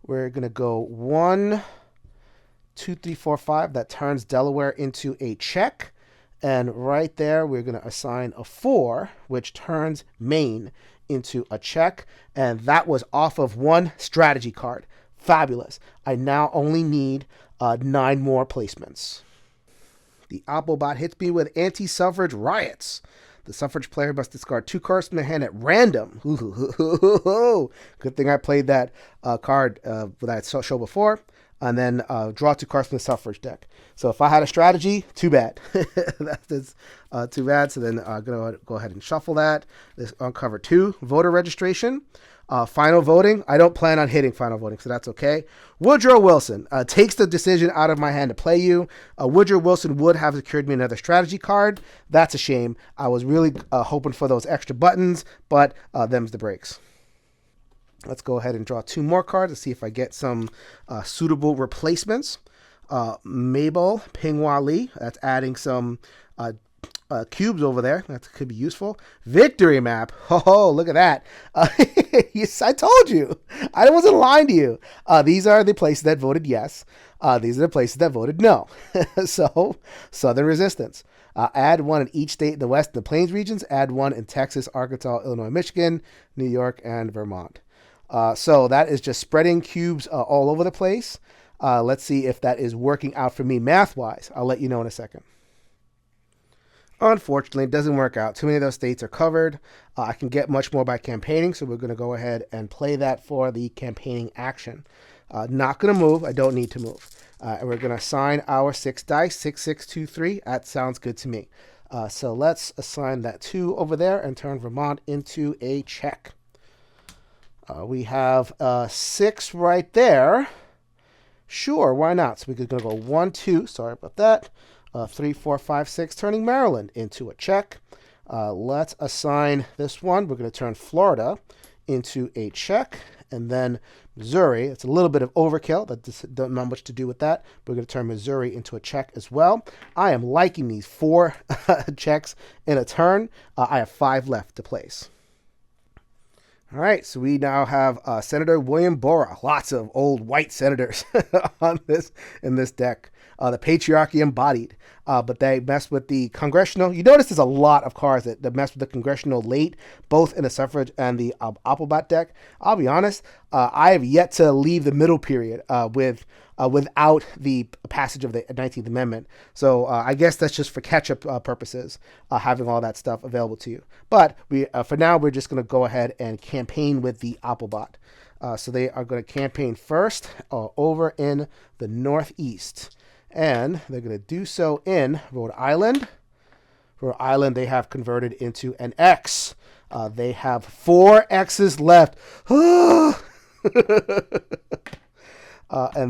We're going to go 1, 2, 3, 4, 5. That turns Delaware into a check. And right there, we're going to assign a 4, which turns Maine into a check. And that was off of 1 strategy card. Fabulous. I now only need 9 more placements. The Applebot hits me with anti-suffrage riots. The suffrage player must discard 2 cards from their hand at random. Good thing I played that card that I showed before. and then draw 2 cards from the suffrage deck. So if I had a strategy, too bad. That is too bad. So then I'm going to go ahead and shuffle that. This uncover 2, voter registration. Final voting. I don't plan on hitting final voting, so that's okay. Woodrow Wilson takes the decision out of my hand to play you. Woodrow Wilson would have secured me another strategy card. That's a shame. I was really hoping for those extra buttons, but them's the breaks. Let's go ahead and draw 2 more cards to see if I get some suitable replacements. Mabel Pingwa Lee. That's adding some cubes over there. That could be useful. Victory map. Oh, look at that. Yes, I told you. I wasn't lying to you. These are the places that voted yes. These are the places that voted no. So, Southern Resistance. Add 1 in each state in the West, the Plains regions. Add 1 in Texas, Arkansas, Illinois, Michigan, New York, and Vermont. So that is just spreading cubes all over the place. Let's see if that is working out for me math-wise. I'll let you know in a second. Unfortunately, it doesn't work out. Too many of those states are covered. I can get much more by campaigning, so we're going to go ahead and play that for the campaigning action. Not going to move. I don't need to move. And we're going to assign our 6 dice, 6, 6, 2, 3. That sounds good to me. So let's assign that 2 over there and turn Vermont into a check. We have 6 right there. Sure, why not? So we're going to go 1, 2. Sorry about that. 3, 4, 5, 6, turning Maryland into a check. Let's assign this one. We're going to turn Florida into a check. And then Missouri, it's a little bit of overkill. That doesn't have much to do with that. We're going to turn Missouri into a check as well. I am liking these 4 checks in a turn. I have 5 left to place. All right, so we now have Senator William Borah. Lots of old white senators in this deck. The patriarchy embodied, but they mess with the congressional. You notice there's a lot of cards that mess with the congressional late, both in the suffrage and the Applebat deck. I'll be honest, I have yet to leave the middle period without the passage of the 19th Amendment. So I guess that's just for catch-up purposes, having all that stuff available to you. But for now, we're just going to go ahead and campaign with the Applebat. So they are going to campaign first over in the Northeast. And they're going to do so in Rhode Island. Rhode Island, they have converted into an X. They have 4 X's left. And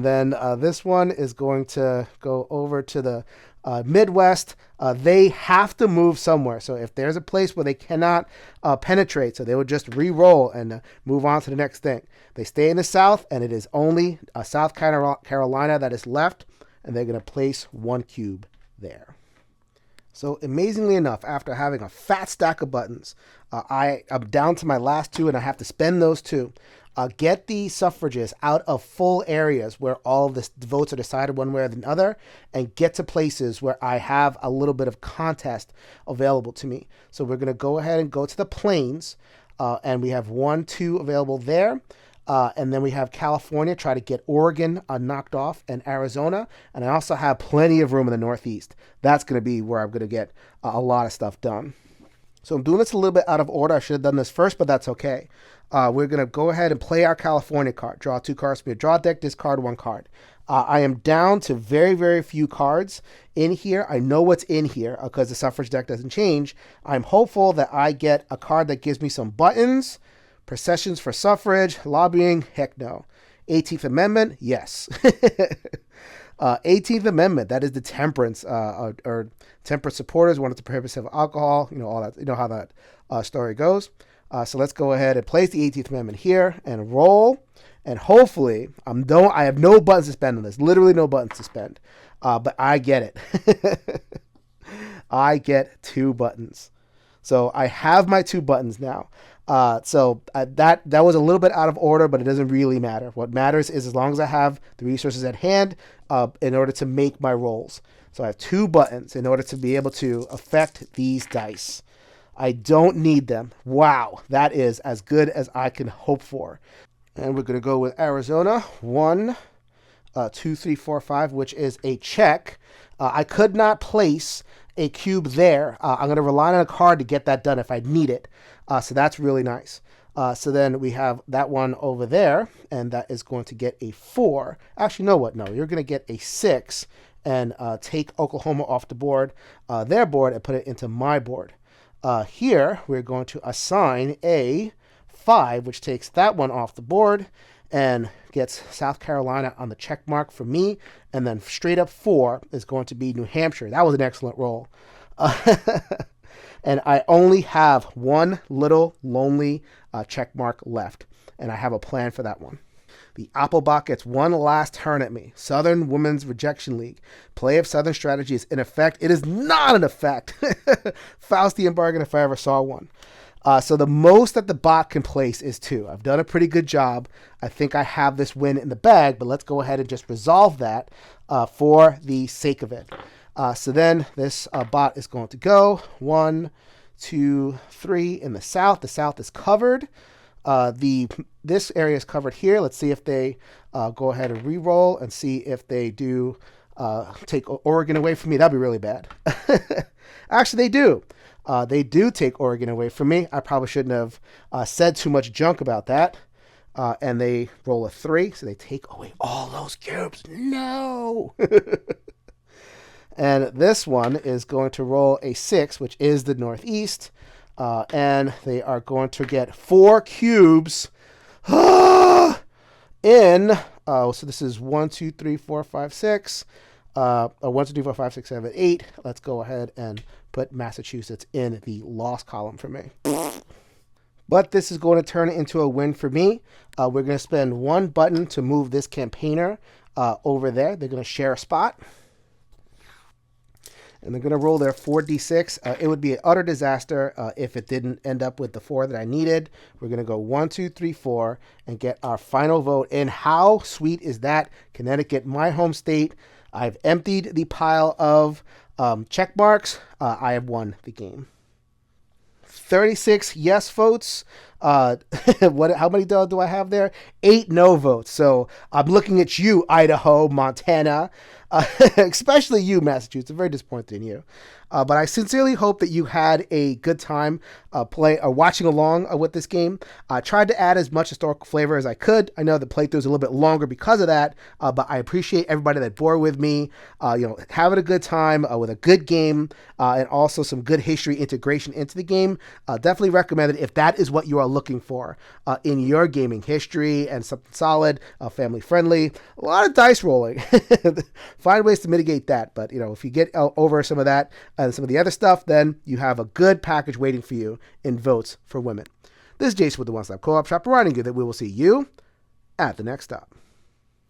then this one is going to go over to the Midwest. They have to move somewhere. So if there's a place where they cannot penetrate, so they would just re-roll and move on to the next thing. They stay in the South, and it is only South Carolina that is left. And they're going to place 1 cube there. So amazingly enough, after having a fat stack of buttons, I'm down to my last 2, and I have to spend those 2. Get the suffrages out of full areas where all of the votes are decided one way or the other, and get to places where I have a little bit of contest available to me. So we're going to go ahead and go to the Plains, and we have 1, 2 available there. And then we have California, try to get Oregon knocked off, and Arizona. And I also have plenty of room in the Northeast. That's going to be where I'm going to get a lot of stuff done. So I'm doing this a little bit out of order. I should have done this first, but that's okay. We're going to go ahead and play our California card. Draw 2 cards from your draw deck, discard 1 card. I am down to very, very few cards in here. I know what's in here because the suffrage deck doesn't change. I'm hopeful that I get a card that gives me some buttons. Processions for suffrage, lobbying, heck no. 18th Amendment, yes. 18th Amendment, that is the temperance, or temperance supporters wanted to prohibit of alcohol, all that, how that story goes. So let's go ahead and place the 18th Amendment here and roll. And hopefully, I have no buttons to spend on this, literally no buttons to spend, but I get it. I get 2 buttons. So I have my 2 buttons now. So that was a little bit out of order, but it doesn't really matter. What matters is as long as I have the resources at hand in order to make my rolls. So I have 2 buttons in order to be able to affect these dice. I don't need them. Wow, that is as good as I can hope for. And we're going to go with Arizona. 1, 2, 3, 4, 5, which is a check. I could not place a cube there. I'm going to rely on a card to get that done if I need it. So that's really nice. So then we have that one over there, and that is going to get a 4. Actually, no, what? No, you're going to get a 6 and take Oklahoma off the board, their board, and put it into my board. Here, we're going to assign a 5, which takes that one off the board and gets South Carolina on the check mark for me. And then straight up 4 is going to be New Hampshire. That was an excellent roll. And I only have one little lonely check mark left, and I have a plan for that one. The Applebach gets one last turn at me. Southern Women's Rejection League. Play of Southern strategy is in effect. It is not in effect. Faustian bargain if I ever saw one. So the most that the bot can place is 2. I've done a pretty good job. I think I have this win in the bag, but let's go ahead and just resolve that for the sake of it. So then this bot is going to go 1, 2, 3 in the south. The south is covered. This area is covered here. Let's see if they go ahead and re-roll and see if they do take Oregon away from me. That'd be really bad. Actually, they do. They do take Oregon away from me. I probably shouldn't have said too much junk about that. And they roll a 3, so they take away all those cubes. No! And this one is going to roll a 6, which is the Northeast. And they are going to get 4 cubes in. So this is 1, 2, 3, 4, 5, 6. 1, 2, 3, 4, 5, 6, 7, 8. Let's go ahead and put Massachusetts in the loss column for me. But this is going to turn into a win for me. We're going to spend 1 button to move this campaigner over there. They're going to share a spot. And they're going to roll their 4d6. It would be an utter disaster if it didn't end up with the 4 that I needed. We're going to go 1, 2, 3, 4 and get our final vote in. How sweet is that? Connecticut, my home state. I've emptied the pile of check marks. I have won the game. 36 yes votes. How many do I have there? 8 no votes. So I'm looking at you, Idaho, Montana, especially you, Massachusetts. I'm very disappointed in you. But I sincerely hope that you had a good time watching along with this game. I tried to add as much historical flavor as I could. I know the playthrough is a little bit longer because of that, but I appreciate everybody that bore with me. Having a good time with a good game and also some good history integration into the game. Definitely recommend it if that is what you are looking for in your gaming history and something solid, family friendly. A lot of dice rolling. Find ways to mitigate that, but if you get over some of that and some of the other stuff, then you have a good package waiting for you in Votes for Women. This is Jason with the One Stop Co-op Shop, reminding you that we will see you at the next stop.